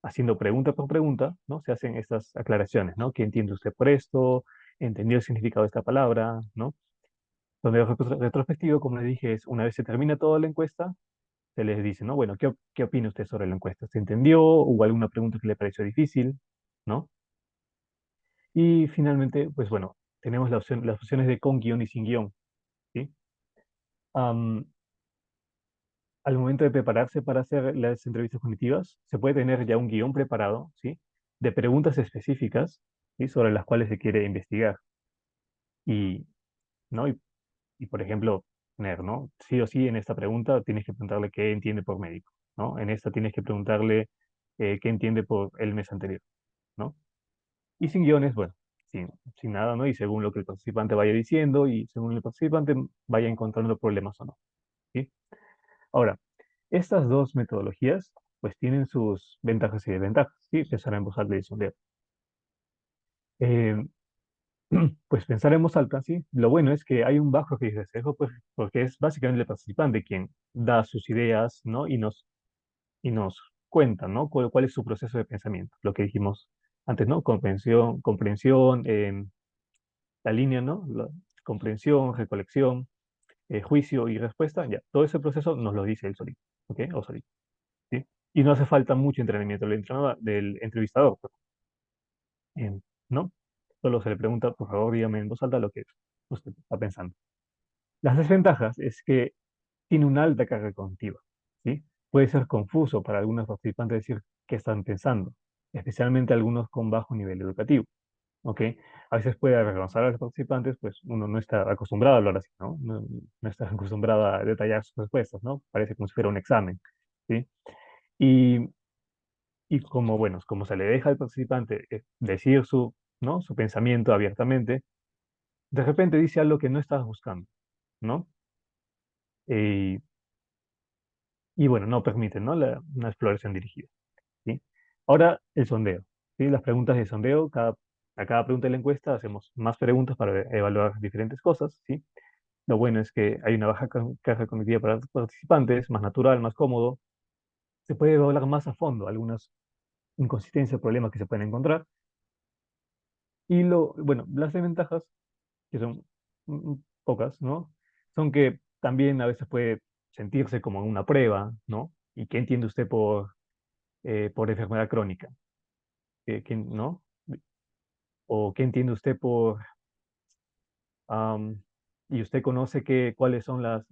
haciendo pregunta por pregunta, ¿no? Se hacen estas aclaraciones, ¿no? ¿Qué entiende usted por esto? ¿Entendió el significado de esta palabra? ¿No? Donde el retrospectivo, como les dije, es una vez se termina toda la encuesta, se les dice, ¿no? Bueno, ¿qué opina usted sobre la encuesta? ¿Se entendió? ¿Hubo alguna pregunta que le pareció difícil? ¿No? Y finalmente, pues bueno, tenemos las opciones de con guión y sin guión, ¿sí? Am, Al momento de prepararse para hacer las entrevistas cognitivas, se puede tener ya un guión preparado, ¿sí? De preguntas específicas, ¿sí? Sobre las cuales se quiere investigar. Y, ¿no? Por ejemplo, poner, ¿no? Sí o sí en esta pregunta tienes que preguntarle qué entiende por médico, ¿no? En esta tienes que preguntarle qué entiende por el mes anterior, ¿no? Y sin guiones, bueno, sin nada, ¿no? Y según lo que el participante vaya diciendo y según el participante vaya encontrando problemas o no, ¿sí? Ahora, estas dos metodologías, pues tienen sus ventajas y desventajas, ¿sí? Pensar en voz alta y sondeo. Eh, pues pensar en voz alta, sí. Lo bueno es que hay un bajo riesgo de sesgo, pues, porque es básicamente el participante quien da sus ideas, ¿no? Y nos cuenta, ¿no? Cuál es su proceso de pensamiento. Lo que dijimos antes, ¿no? Comprensión, la línea, ¿no? Comprensión, recolección, juicio y respuesta, ya. Todo ese proceso nos lo dice él solito, ¿ok? O solito, ¿sí? Y no hace falta mucho entrenamiento del entrevistador, pues, ¿no? Solo se le pregunta, por favor, dígame en voz alta lo que usted está pensando. Las desventajas es que tiene una alta carga cognitiva, ¿sí? Puede ser confuso para algunos participantes decir qué están pensando, especialmente algunos con bajo nivel educativo, ¿ok? A veces puede avergonzar a los participantes, pues uno no está acostumbrado a hablar así, ¿no? No está acostumbrado a detallar sus respuestas, ¿no? Parece como si fuera un examen, ¿sí? Y, y como, bueno, como se le deja al participante decir ¿no? Su pensamiento abiertamente, de repente dice algo que no estabas buscando, ¿no? Y, y bueno, no permite, ¿no? Una exploración dirigida, ¿sí? Ahora, el sondeo, ¿sí? Las preguntas de sondeo, a cada pregunta de la encuesta hacemos más preguntas para evaluar diferentes cosas, ¿sí? Lo bueno es que hay una baja carga cognitiva para los participantes, más natural, más cómodo, se puede evaluar más a fondo algunas inconsistencias o problemas que se pueden encontrar. Y bueno, las desventajas, que son pocas, ¿no? Son que también a veces puede sentirse como una prueba, ¿no? ¿Y qué entiende usted por enfermedad crónica? ¿No? ¿O qué entiende usted am, y usted conoce cuáles son las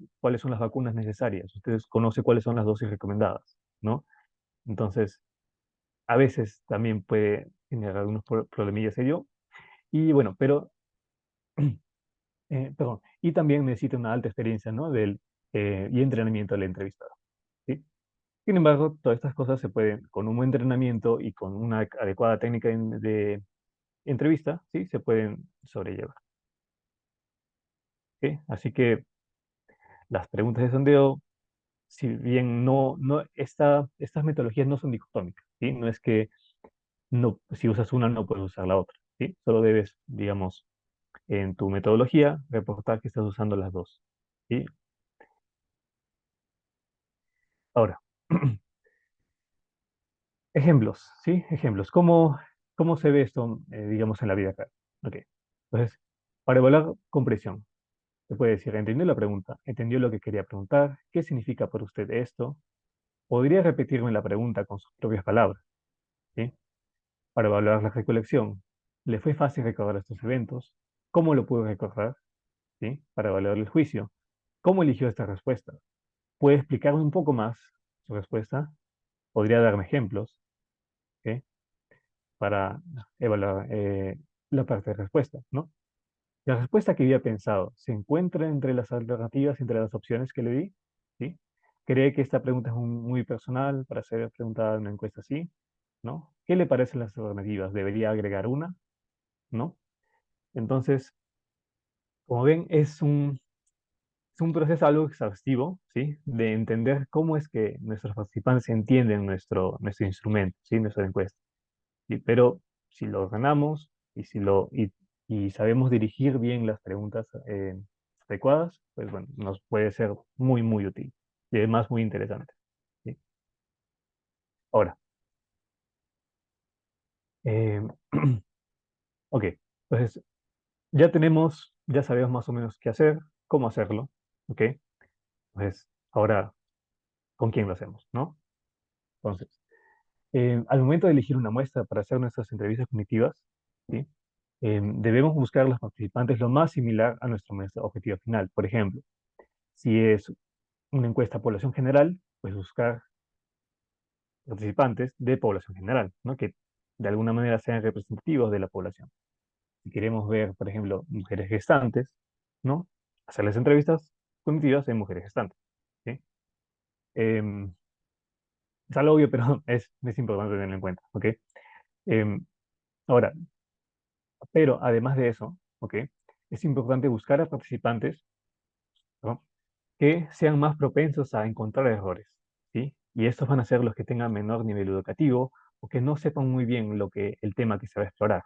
vacunas necesarias? Usted conoce cuáles son las dosis recomendadas, ¿no? Entonces, a veces también puede generar algunos problemillas ello. Y bueno, pero perdón, y también necesita una alta experiencia, ¿no? Y entrenamiento del entrevistador, ¿sí? Sin embargo, todas estas cosas se pueden, con un buen entrenamiento y con una adecuada técnica de entrevista, ¿sí? Se pueden sobrellevar, ¿sí? Así que las preguntas de sondeo, si bien estas metodologías no son dicotómicas, ¿sí? No es que no, si usas una no puedes usar la otra, ¿sí? Solo debes, digamos, en tu metodología reportar que estás usando las dos, ¿sí? Ahora, ejemplos, ¿sí? Ejemplos. ¿Cómo se ve esto, digamos, en la vida real? Ok. Entonces, para evaluar comprensión, se puede decir, ¿entendió la pregunta? ¿Entendió lo que quería preguntar? ¿Qué significa para usted esto? ¿Podría repetirme la pregunta con sus propias palabras? ¿Sí? Para evaluar la recolección, ¿le fue fácil recordar estos eventos? ¿Cómo lo pudo recordar? ¿Sí? Para evaluar el juicio, ¿cómo eligió esta respuesta? ¿Puede explicarme un poco más su respuesta? ¿Podría darme ejemplos? ¿Sí? Para evaluar la parte de respuesta, ¿no? La respuesta que había pensado se encuentra entre las alternativas, entre las opciones que le di, ¿sí? ¿Cree que esta pregunta es muy personal para ser preguntada en una encuesta así? ¿No? ¿Qué le parecen las alternativas? ¿Debería agregar una? ¿No? Entonces, como ven, es un proceso algo exhaustivo, ¿sí? De entender cómo es que nuestros participantes entienden nuestro instrumento, ¿sí? Nuestra encuesta. ¿Sí? Pero si lo ganamos y sabemos dirigir bien las preguntas adecuadas, pues bueno, nos puede ser muy útil y además muy interesante. ¿Sí? Ahora, eh, ok, entonces ya sabemos más o menos qué hacer, cómo hacerlo, ¿ok? Entonces, ahora, ¿con quién lo hacemos, no? Entonces, al momento de elegir una muestra para hacer nuestras entrevistas cognitivas, ¿sí? Debemos buscar a los participantes lo más similar a nuestra muestra objetiva final. Por ejemplo, si es una encuesta a población general, pues buscar participantes de población general, ¿no? Que de alguna manera sean representativos de la población. Si queremos ver, por ejemplo, mujeres gestantes, ¿no? Hacerles entrevistas cognitivas en mujeres gestantes, ¿sí? Em, es algo obvio, pero es importante tenerlo en cuenta, ¿ok? Em, ahora, pero además de eso, ¿ok? Es importante buscar a participantes, ¿no? Que sean más propensos a encontrar errores, ¿sí? Y estos van a ser los que tengan menor nivel educativo o que no sepan muy bien el tema que se va a explorar.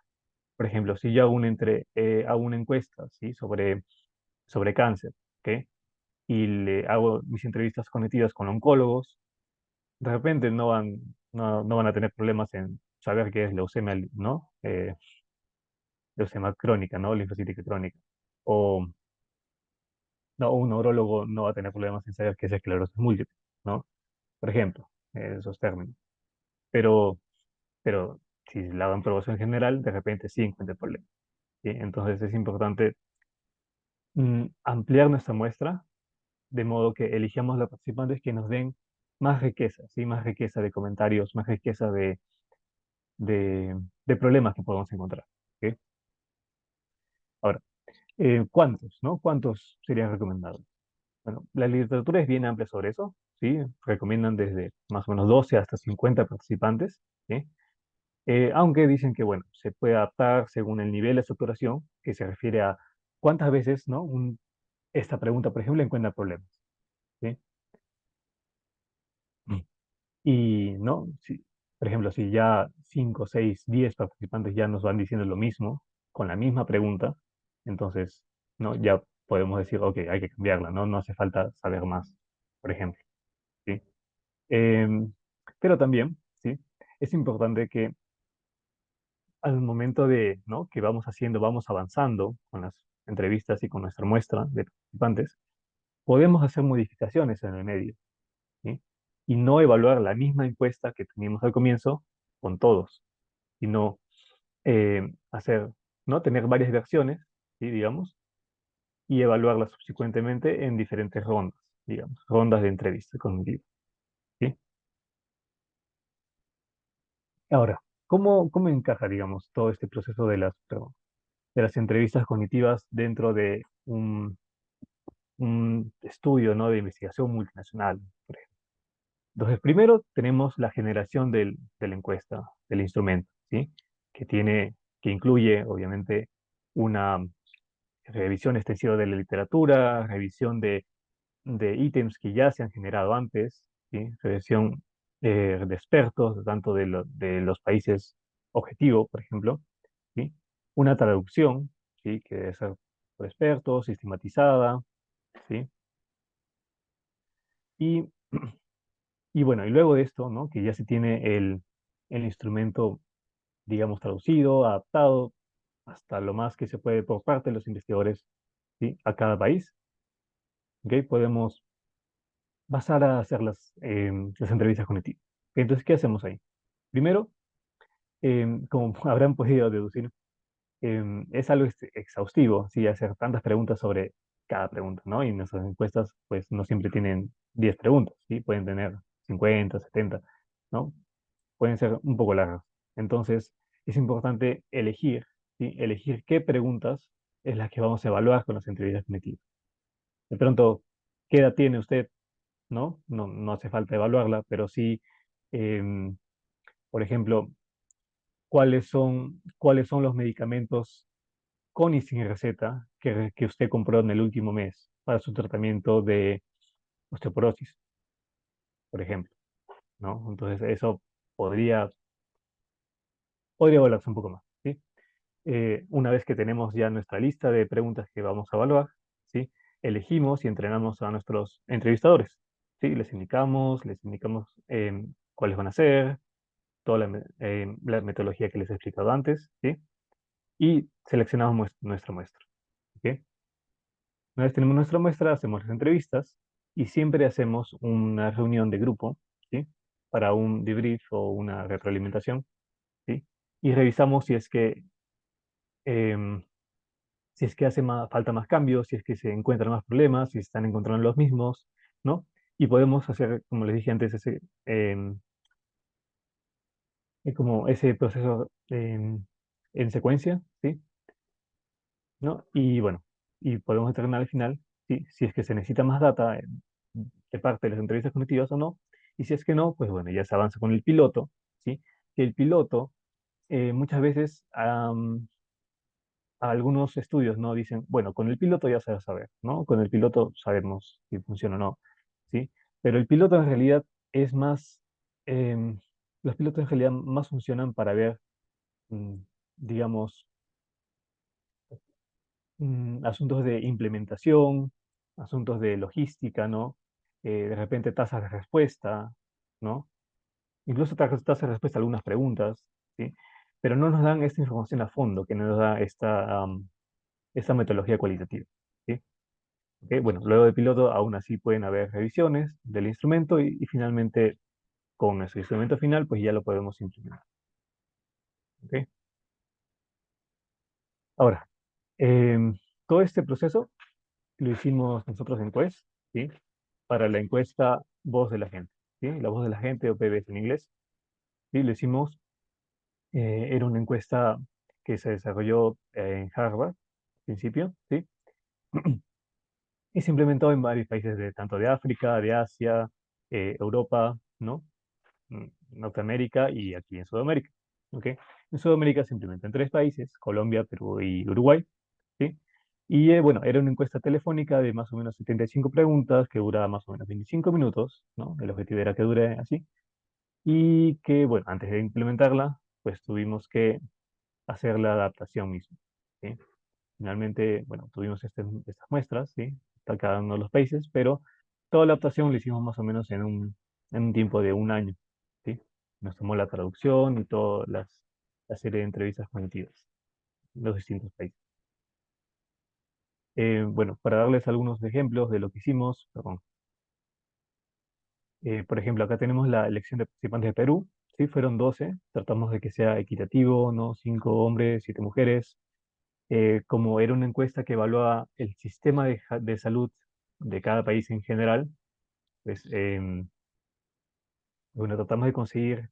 Por ejemplo, si yo hago una encuesta, ¿sí? Sobre cáncer, ¿ok? Y le hago mis entrevistas cognitivas con oncólogos, de repente no van a tener problemas en saber qué es leucemia, ¿no? Leucemia crónica, ¿no? Linfocítica crónica. O no, un neurólogo no va a tener problemas en saber qué es esclerosis múltiple, ¿no? Por ejemplo, esos términos. Pero, pero si la dan promoción general, de repente sí encuentra el problema, ¿sí? Entonces es importante ampliar nuestra muestra de modo que elijamos los participantes que nos den más riqueza, ¿sí? Más riqueza de comentarios, más riqueza de problemas que podemos encontrar, ¿sí? Ahora, ¿cuántos, no? ¿Cuántos serían recomendados? Bueno, la literatura es bien amplia sobre eso, ¿sí? Recomiendan desde más o menos 12 hasta 50 participantes, ¿sí? Aunque dicen que, bueno, se puede adaptar según el nivel de saturación, que se refiere a cuántas veces, ¿no? Esta pregunta, por ejemplo, encuentra problemas, ¿sí? Mm. Y, ¿no? Si, por ejemplo, si ya 5 6 10 participantes ya nos van diciendo lo mismo, con la misma pregunta, entonces, ¿no? Ya podemos decir, ok, hay que cambiarla, ¿no? No hace falta saber más, por ejemplo, ¿sí? Pero también, ¿sí? Es importante que al momento de, ¿no? que vamos haciendo, vamos avanzando con las entrevistas y con nuestra muestra de participantes, podemos hacer modificaciones en el medio, ¿sí? Y no evaluar la misma encuesta que teníamos al comienzo con todos, sino hacer, ¿no? Tener varias versiones, ¿sí? Digamos, y evaluarlas subsecuentemente en diferentes rondas, digamos, rondas de entrevista cognitiva, ¿sí? Ahora, ¿cómo encaja, digamos, todo este proceso de las entrevistas cognitivas dentro de un estudio, ¿no? de investigación multinacional, por ejemplo? Entonces, primero tenemos la generación de la encuesta, del instrumento, ¿sí? Que incluye, obviamente, una revisión extensiva de la literatura, revisión de ítems que ya se han generado antes, ¿sí? Revisión de expertos, tanto de los países objetivo, por ejemplo, ¿sí? Una traducción, ¿sí? Que debe ser por expertos, sistematizada, ¿sí? Y, y bueno, y luego de esto, ¿no? Que ya se tiene el instrumento, digamos, traducido, adaptado, hasta lo más que se puede por parte de los investigadores, ¿sí? A cada país, ¿ok? Podemos pasar a hacer las entrevistas cognitivas. Entonces, ¿qué hacemos ahí? Primero, como habrán podido deducir, es algo exhaustivo, sí, hacer tantas preguntas sobre cada pregunta, ¿no? Y nuestras encuestas, pues, no siempre tienen 10 preguntas, ¿sí? Pueden tener 50, 70, ¿no? Pueden ser un poco largas. Entonces, es importante elegir, ¿sí? Elegir qué preguntas es las que vamos a evaluar con las entrevistas cognitivas. De pronto, ¿qué edad tiene usted? ¿No? No hace falta evaluarla, pero sí, em, por ejemplo, cuáles son los medicamentos con y sin receta que usted compró en el último mes para su tratamiento de osteoporosis, por ejemplo, ¿no? Entonces, eso podría, podría evaluarse un poco más, ¿sí? Una vez que tenemos ya nuestra lista de preguntas que vamos a evaluar, ¿sí? Elegimos y entrenamos a nuestros entrevistadores, ¿sí? Les indicamos cuáles van a ser, toda la metodología que les he explicado antes, ¿sí? Y seleccionamos nuestra muestra, ¿ok? Una vez tenemos nuestra muestra, hacemos las entrevistas y siempre hacemos una reunión de grupo, ¿sí? Para un debrief o una retroalimentación, ¿sí? Y revisamos em, si es que hace falta más cambios, si es que se encuentran más problemas, si se están encontrando los mismos, ¿no? Y podemos hacer, como les dije antes, como ese proceso en secuencia, ¿sí? ¿No? Y bueno, y podemos determinar al final si es que se necesita más data de parte de las entrevistas cognitivas o no, y si es que no, pues bueno, ya se avanza con el piloto, ¿sí? Que el piloto muchas veces algunos estudios no dicen, bueno, con el piloto ya se va a saber, ¿no? Con el piloto sabemos si funciona o no, ¿sí? Pero el piloto en realidad es más, em, los pilotos en realidad más funcionan para ver, mm, digamos, asuntos de implementación, asuntos de logística, ¿no? De repente tasas de respuesta, ¿no? Incluso tasas de respuesta a algunas preguntas, ¿sí? Pero no nos dan esta información a fondo que nos da esta metodología cualitativa, ¿sí? Ok, bueno, luego de piloto aún así pueden haber revisiones del instrumento y finalmente con nuestro instrumento final pues ya lo podemos implementar, ¿ok? Ahora, em, todo este proceso lo hicimos nosotros en Quest, ¿sí? Para la encuesta Voz de la Gente, ¿sí? La Voz de la Gente o PBS en inglés, ¿sí? Lo hicimos, era una encuesta que se desarrolló en Harvard, al principio, ¿sí? Y se implementó en varios países tanto de África, de Asia, Europa, ¿no? Norteamérica y aquí en Sudamérica, ¿ok? En Sudamérica se implementó en tres países, Colombia, Perú y Uruguay, ¿sí? Y bueno, era una encuesta telefónica de más o menos 75 preguntas que duraba más o menos 25 minutos, ¿no? El objetivo era que dure así. Y que, bueno, antes de implementarla, pues tuvimos que hacer la adaptación misma, ¿sí? Finalmente, bueno, tuvimos estas muestras, ¿sí? Para cada uno de los países, pero toda la adaptación la hicimos más o menos en un tiempo de un año, ¿sí? nos tomó la traducción y toda la serie de entrevistas cognitivas en los distintos países. Bueno, para darles algunos ejemplos de lo que hicimos, perdón. Por ejemplo, acá tenemos la elección de participantes de Perú, ¿sí? Fueron 12, tratamos de que sea equitativo, ¿no? 5 hombres, 7 mujeres. Como era una encuesta que evaluaba el sistema de salud de cada país en general, pues bueno, tratamos de conseguir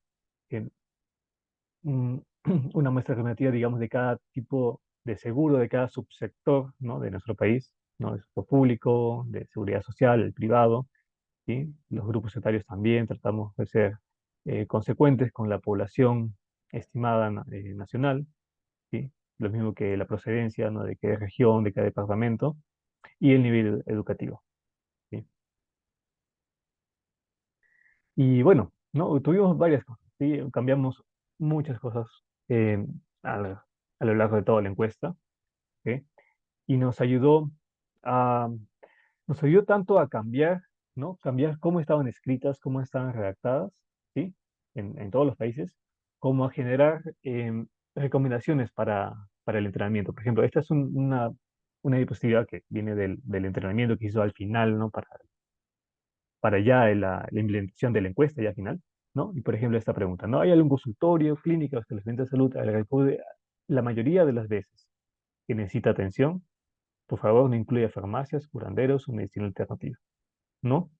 eh, un- una muestra representativa, digamos, de cada tipo de seguro, de cada subsector, ¿no? De nuestro país, ¿no? El sector público, de seguridad social, el privado, ¿sí? Los grupos etarios también tratamos de ser consecuentes con la población estimada nacional, ¿sí? Lo mismo que la procedencia, ¿no? De cada región, de cada departamento y el nivel educativo, ¿sí? Y bueno, ¿no? Tuvimos varias cosas, ¿sí? Cambiamos muchas cosas eh, a, a lo largo de toda la encuesta, ¿sí? Y a, nos ayudó tanto a cambiar, ¿no? Cambiar cómo estaban escritas, cómo estaban redactadas, ¿sí? En todos los países, como a generar recomendaciones para el entrenamiento. Por ejemplo, esta es una diapositiva que viene del entrenamiento que hizo al final, ¿no? Para ya la implementación de la encuesta ya al final, ¿no? Y por ejemplo, esta pregunta, ¿no? ¿Hay algún consultorio, clínica o establecimiento de salud al que acude la mayoría de las veces que necesita atención? Por favor, no incluya farmacias, curanderos o medicina alternativa, ¿no?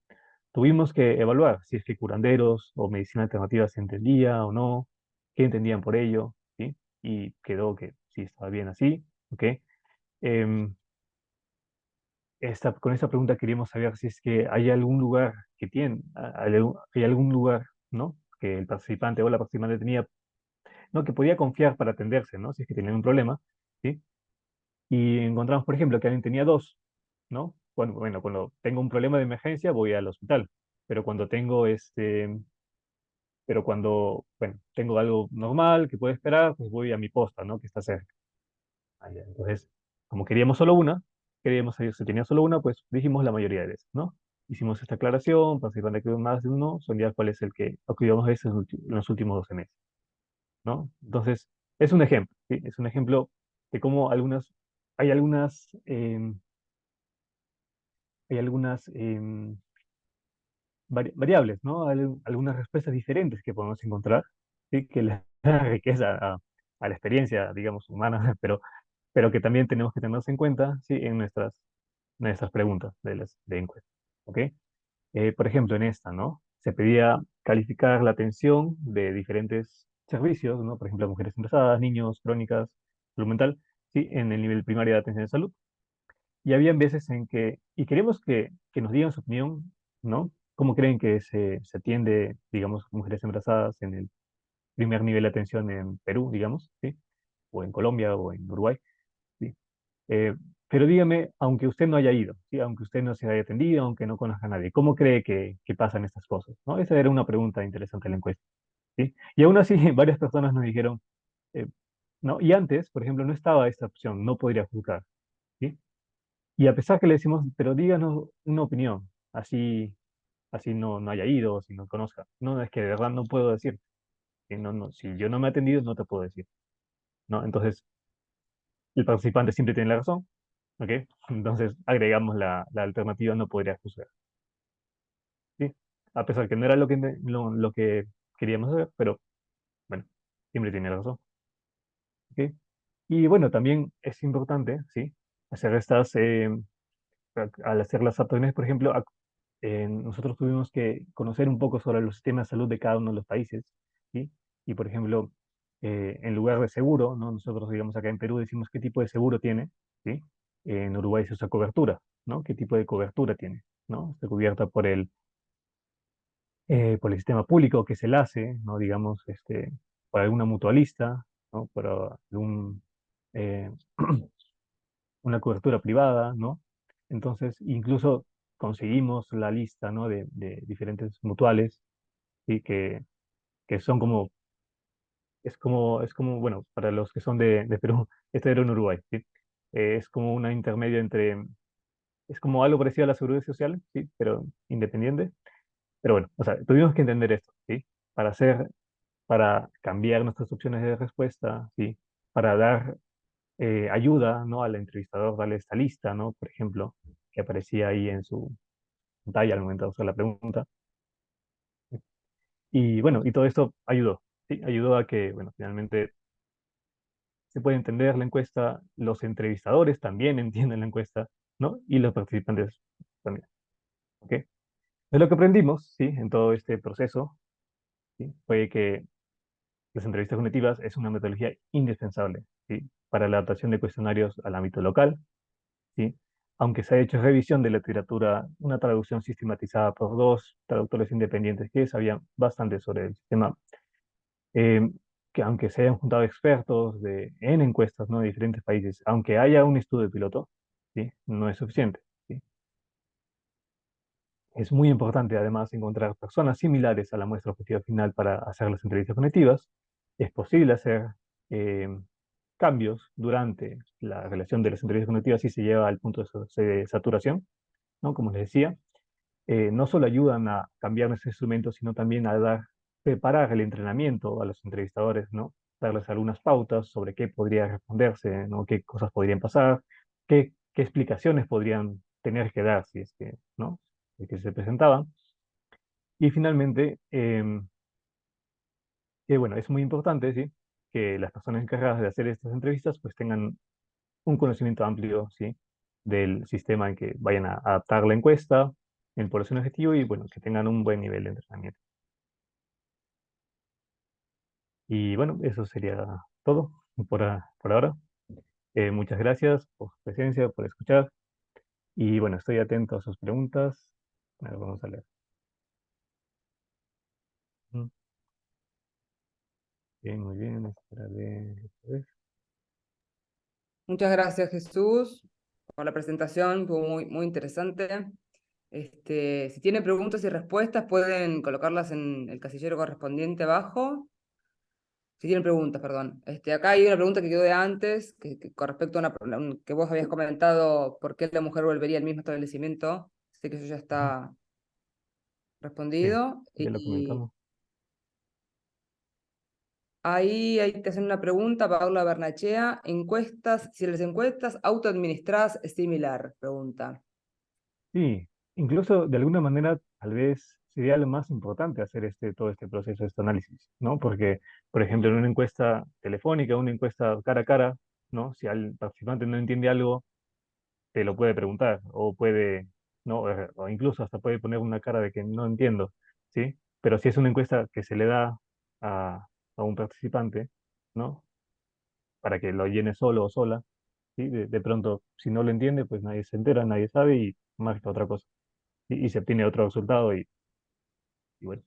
Tuvimos que evaluar si es que curanderos o medicina alternativa se entendía o no, qué entendían por ello, ¿sí? Y quedó que sí estaba bien así, ¿ok? Em, con esta pregunta queríamos saber si es que hay algún lugar que tiene, hay algún lugar, ¿no? Que el participante o la participante tenía, ¿no? Que podía confiar para atenderse, ¿no? Si es que tenía un problema, ¿sí? Y encontramos, por ejemplo, que alguien tenía dos, ¿no? Bueno, cuando tengo un problema de emergencia voy al hospital, pero cuando bueno, tengo algo normal que puede esperar, pues voy a mi posta, ¿no? Que está cerca. Entonces, como queríamos solo una, queríamos saber si tenía solo una, pues dijimos la mayoría de veces, ¿no? Hicimos esta aclaración, participan de que más de uno, son ya cuál es el que acudimos a veces en los últimos 12 meses, ¿no? Entonces, es un ejemplo, ¿sí? Es un ejemplo de cómo hay algunas variables, ¿no? Hay algunas respuestas diferentes que podemos encontrar, ¿sí? Que le dan riqueza a la experiencia, digamos, humana, pero que también tenemos que tenerlos en cuenta, ¿sí? En nuestras preguntas de encuesta, ¿ok? Por ejemplo, en esta, ¿no? Se pedía calificar la atención de diferentes servicios, ¿no? Por ejemplo, mujeres embarazadas, niños, crónicas, salud mental, ¿sí? En el nivel primario de atención de salud. Y habían veces y queremos que nos digan su opinión, ¿no? ¿Cómo creen que se atiende, digamos, mujeres embarazadas en el primer nivel de atención en Perú, digamos, ¿sí? O en Colombia o en Uruguay, ¿sí? Eh, pero dígame, aunque usted no haya ido, ¿sí? Aunque usted no se haya atendido, aunque no conozca a nadie, ¿cómo cree que pasan estas cosas? ¿No? Esa era una pregunta interesante de la encuesta, ¿sí? Y aún así, varias personas nos dijeron, eh, no, y antes, por ejemplo, no estaba esta opción, no podría juzgar, ¿sí? Y a pesar que le decimos, pero díganos una opinión, así no haya ido, si no conozca. No, es que de verdad no puedo decir. Si yo no me he atendido, no te puedo decir, ¿no? Entonces, el participante siempre tiene la razón, ¿ok? Entonces, agregamos la alternativa no podría juzgar, ¿sí? A pesar que no era lo que queríamos saber, pero bueno, siempre tiene la razón, ¿ok? Y bueno, también es importante, ¿sí? Hacer al hacer las adaptaciones, por ejemplo, nosotros tuvimos que conocer un poco sobre los sistemas de salud de cada uno de los países, ¿sí? Y, por ejemplo, en lugar de seguro, ¿no? Nosotros, digamos, acá en Perú decimos qué tipo de seguro tiene, ¿sí? En Uruguay se usa cobertura, ¿no? ¿Qué tipo de cobertura tiene, ¿no? Está cubierta por el sistema público, que es el ACE, ¿no? Digamos, por alguna mutualista, ¿no? Por eh, una cobertura privada, ¿no? Entonces, incluso conseguimos la lista, ¿no? De diferentes mutuales, ¿sí? Que son bueno, para los que son de Perú, este era en Uruguay, ¿sí? Es como una intermedio es como algo parecido a la seguridad social, ¿sí? Pero independiente. Pero bueno, o sea, tuvimos que entender esto, ¿sí? Para hacer para cambiar nuestras opciones de respuesta, ¿sí? Para dar ayuda, ¿no? Al entrevistador, darle esta lista, ¿no? Por ejemplo, que aparecía ahí en su pantalla al momento de hacer la pregunta. Y bueno, y todo esto ayudó, ¿sí? Ayudó a que, bueno, finalmente se puede entender la encuesta, los entrevistadores también entienden la encuesta, ¿no? Y los participantes también, ¿ok? De lo que aprendimos, ¿sí? En todo este proceso, ¿sí? Fue que las entrevistas cognitivas es una metodología indispensable, ¿sí? Para la adaptación de cuestionarios al ámbito local, ¿sí? Aunque se ha hecho revisión de la literatura, una traducción sistematizada por dos traductores independientes que sabían bastante sobre el sistema, eh, que aunque se hayan juntado expertos en encuestas, ¿no? De diferentes países, aunque haya un estudio piloto, ¿sí? No es suficiente, ¿sí? Es muy importante además encontrar personas similares a la muestra objetiva final para hacer las entrevistas cognitivas. Es posible hacer eh, cambios durante la relación de las entrevistas cognitivas si se lleva al punto de saturación, ¿no? Como les decía, no solo ayudan a cambiar nuestros instrumentos, sino también a preparar el entrenamiento a los entrevistadores, ¿no? Darles algunas pautas sobre qué podría responderse, ¿no? Qué cosas podrían pasar, qué explicaciones podrían tener que dar si es que, ¿no? Si es que se presentaban. Y finalmente, que bueno, es muy importante, ¿sí? Que las personas encargadas de hacer estas entrevistas pues tengan un conocimiento amplio, ¿sí? Del sistema en que vayan a adaptar la encuesta, el población objetivo y bueno, que tengan un buen nivel de entrenamiento. Y bueno, eso sería todo por ahora. Muchas gracias por su presencia, por escuchar. Y bueno, estoy atento a sus preguntas. A ver, vamos a leer. Mm, bien, muy bien. Esperaré otra vez. Muchas gracias, Jesús, por la presentación, estuvo muy interesante. Si tienen preguntas y respuestas, pueden colocarlas en el casillero correspondiente abajo. Si tienen preguntas, perdón. Acá hay una pregunta que quedó de antes, con respecto a que vos habías comentado por qué la mujer volvería al mismo establecimiento. Sé que eso ya Ujú. está Sí, respondido. ya lo Y comentamos. ahí hay que hacer una pregunta, Paula Bernachea. Si las encuestas autoadministradas es similar, pregunta. Sí, incluso de alguna manera tal vez sería lo más importante hacer todo este proceso, este análisis, ¿no? Porque, por ejemplo, en una encuesta telefónica, una encuesta cara a cara, ¿no? Si al participante no entiende algo, te lo puede preguntar o puede, ¿no? O incluso hasta puede poner una cara de que no entiendo, ¿sí? Pero si es una encuesta que se le da a un participante, ¿no? Para que lo llene solo o sola, ¿sí? De pronto, si no lo entiende, pues nadie se entera, nadie sabe y marca otra cosa y se obtiene otro resultado y bueno.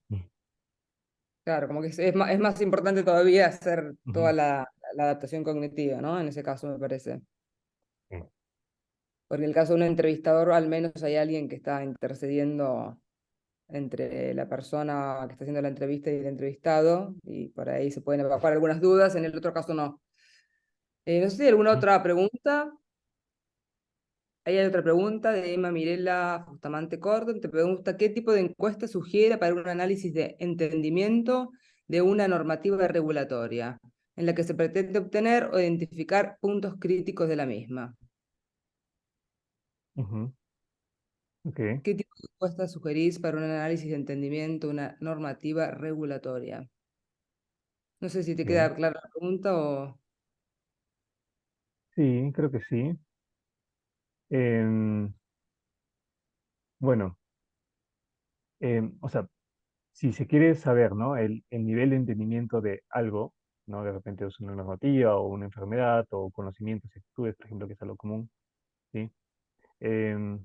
Claro, como que es más importante todavía hacer toda Ujú, la adaptación cognitiva, ¿no? En ese caso, me parece. sí, Porque en el caso de un entrevistador, al menos hay alguien que está intercediendo entre la persona que está haciendo la entrevista y el entrevistado, y por ahí se pueden evacuar algunas dudas, en el otro caso no. No sé si hay alguna ujú, otra pregunta. Ahí hay otra pregunta de Emma Mirela Bustamante Cordon. Te pregunta, ¿qué tipo de encuesta sugiere para un análisis de entendimiento de una normativa regulatoria, en la que se pretende obtener o identificar puntos críticos de la misma? ujú, ok, ¿Qué tipo de encuesta sugerís para un análisis de entendimiento de una normativa regulatoria? No sé si te ok. queda clara la pregunta o... Sí, creo que sí. Em, bueno, o sea, si se quiere saber, ¿no? El nivel de entendimiento de algo, ¿no? De repente es una normativa o una enfermedad o conocimientos y actitudes, por ejemplo, que es algo común, ¿sí? Em,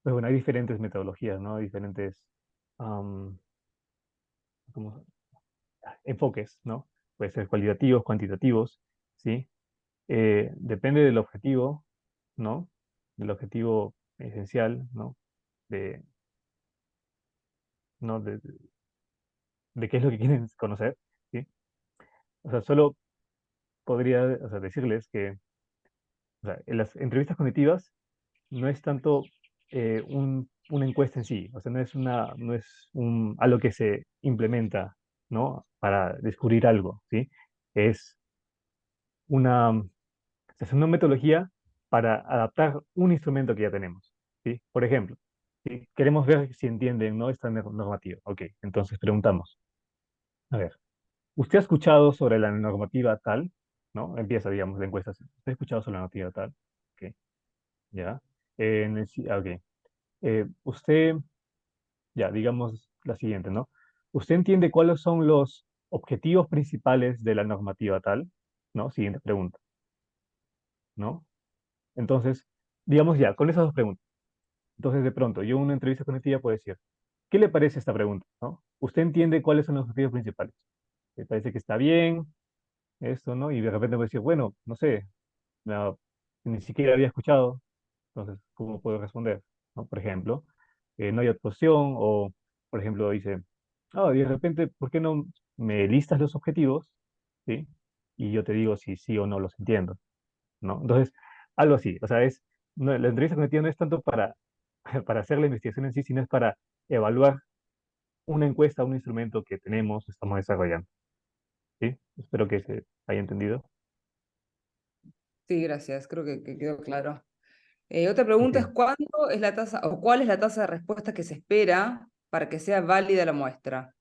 pues bueno, hay diferentes metodologías, ¿no? Diferentes am, ¿cómo? Enfoques, ¿no? Puede ser cualitativos, cuantitativos, ¿sí? Depende del objetivo, ¿no? Del objetivo esencial, ¿no? De, ¿no? De qué es lo que quieren conocer, ¿sí? O sea, solo podría, o sea, decirles que, o sea, en las entrevistas cognitivas no es tanto una encuesta en sí, o sea, no es algo que se implementa, ¿no? Para descubrir algo, ¿sí? Es una, es una metodología para adaptar un instrumento que ya tenemos, ¿sí? Por ejemplo, ¿sí? Queremos ver si entienden, ¿no? Esta normativa. Ok, entonces preguntamos, a ver, ¿usted ha escuchado sobre la normativa tal? ¿No? Empieza, digamos, la encuesta así. ¿Usted ha escuchado sobre la normativa tal? Ok, ya. Ok. Usted, ya, digamos la siguiente, ¿no? ¿Usted entiende cuáles son los objetivos principales de la normativa tal? ¿No? Siguiente pregunta, ¿no? Entonces, digamos ya, con esas dos preguntas. Entonces, de pronto, yo en una entrevista con ella puedo decir, ¿qué le parece esta pregunta? ¿No? ¿Usted entiende cuáles son los objetivos principales? ¿Le parece que está bien esto, no? Y de repente voy a decir, bueno, no sé, no, ni siquiera había escuchado, entonces, ¿cómo puedo responder? ¿No? Por ejemplo, no hay oposición o, por ejemplo, dice, ah, de repente, ¿por qué no me listas los objetivos? ¿Sí? Y yo te digo si sí o no los entiendo, ¿no? Entonces, algo así, o sea, la entrevista cognitiva no es tanto para, para hacer la investigación en sí, sino es para evaluar una encuesta, un instrumento que tenemos, estamos desarrollando, ¿sí? Espero que se haya entendido. Sí, gracias, creo que quedó claro. Otra Ok. pregunta es ¿cuándo es la tasa o cuál es la tasa de respuesta que se espera para que sea válida la muestra?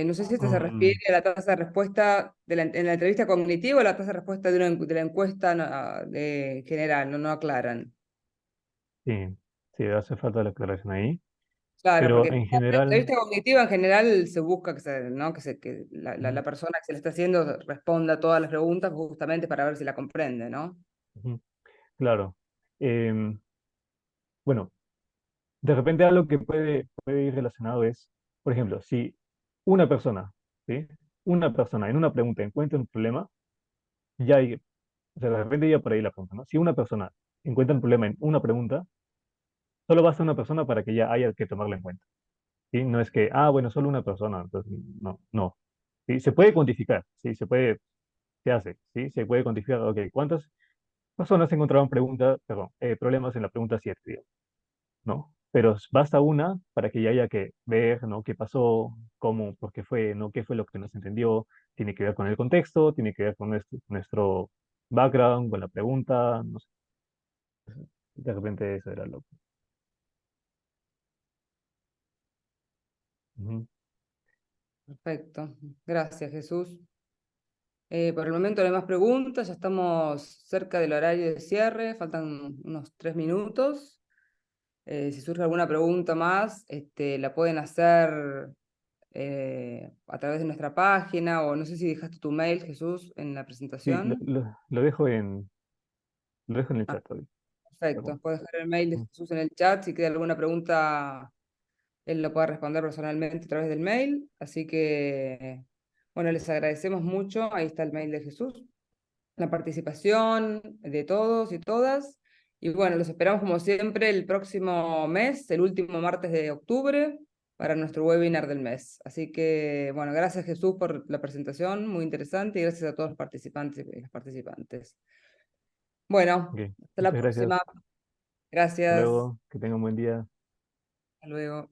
No sé si esto se refiere Mm, a la tasa de respuesta en la entrevista cognitiva o la tasa de respuesta de la encuesta general, no aclaran. sí, sí, hace falta la aclaración ahí, Claro, pero porque en la general, entrevista cognitiva en general se busca ¿no? que ujú, la persona que se le está haciendo responda a todas las preguntas justamente para ver si la comprende, ¿no? ujú, claro. Em, bueno, de repente algo que puede ir relacionado es, por ejemplo, si una persona, ¿sí? Una persona en una pregunta encuentra un problema, ya hay, o sea, de repente ya por ahí la pregunta, ¿no? Si una persona encuentra un problema en una pregunta, solo basta una persona para que ya haya que tomarla en cuenta, ¿sí? No es que, ah, bueno, solo una persona, entonces, no, no. ¿Sí? Se puede cuantificar, ¿sí? Se hace, ¿sí? Se puede cuantificar, ok, ¿cuántas personas encontraron problemas en la pregunta 7, digamos, ¿no? Pero basta una para que ya haya que ver, ¿no? ¿Qué pasó? ¿Cómo? ¿Por qué fue? ¿No? ¿Qué fue lo que no se entendió? Tiene que ver con el contexto, tiene que ver con nuestro background, con la pregunta, no sé. De repente eso era lo que... Ujú. Perfecto. Gracias, Jesús. Por el momento no hay más preguntas, ya estamos cerca del horario de cierre, faltan unos 3 minutos. Si surge alguna pregunta más, la pueden hacer a través de nuestra página o no sé si dejaste tu mail, Jesús, en la Sí, presentación. lo dejo en el Ah, chat hoy. perfecto, Perdón. puedes dejar el mail de Ujú. Jesús en el chat si queda alguna pregunta, él lo puede responder personalmente a través del mail. Así que, bueno, les agradecemos mucho. Ahí está el mail de Jesús, la participación de todos y todas. Y bueno, los esperamos como siempre el próximo mes, el último martes de octubre, para nuestro webinar del mes. Así que, bueno, gracias Jesús por la presentación, muy interesante, y gracias a todos los participantes y las participantes. Bueno, Ok, hasta la muchas gracias. próxima. Hasta Gracias. luego, que tengan un buen día. Hasta luego.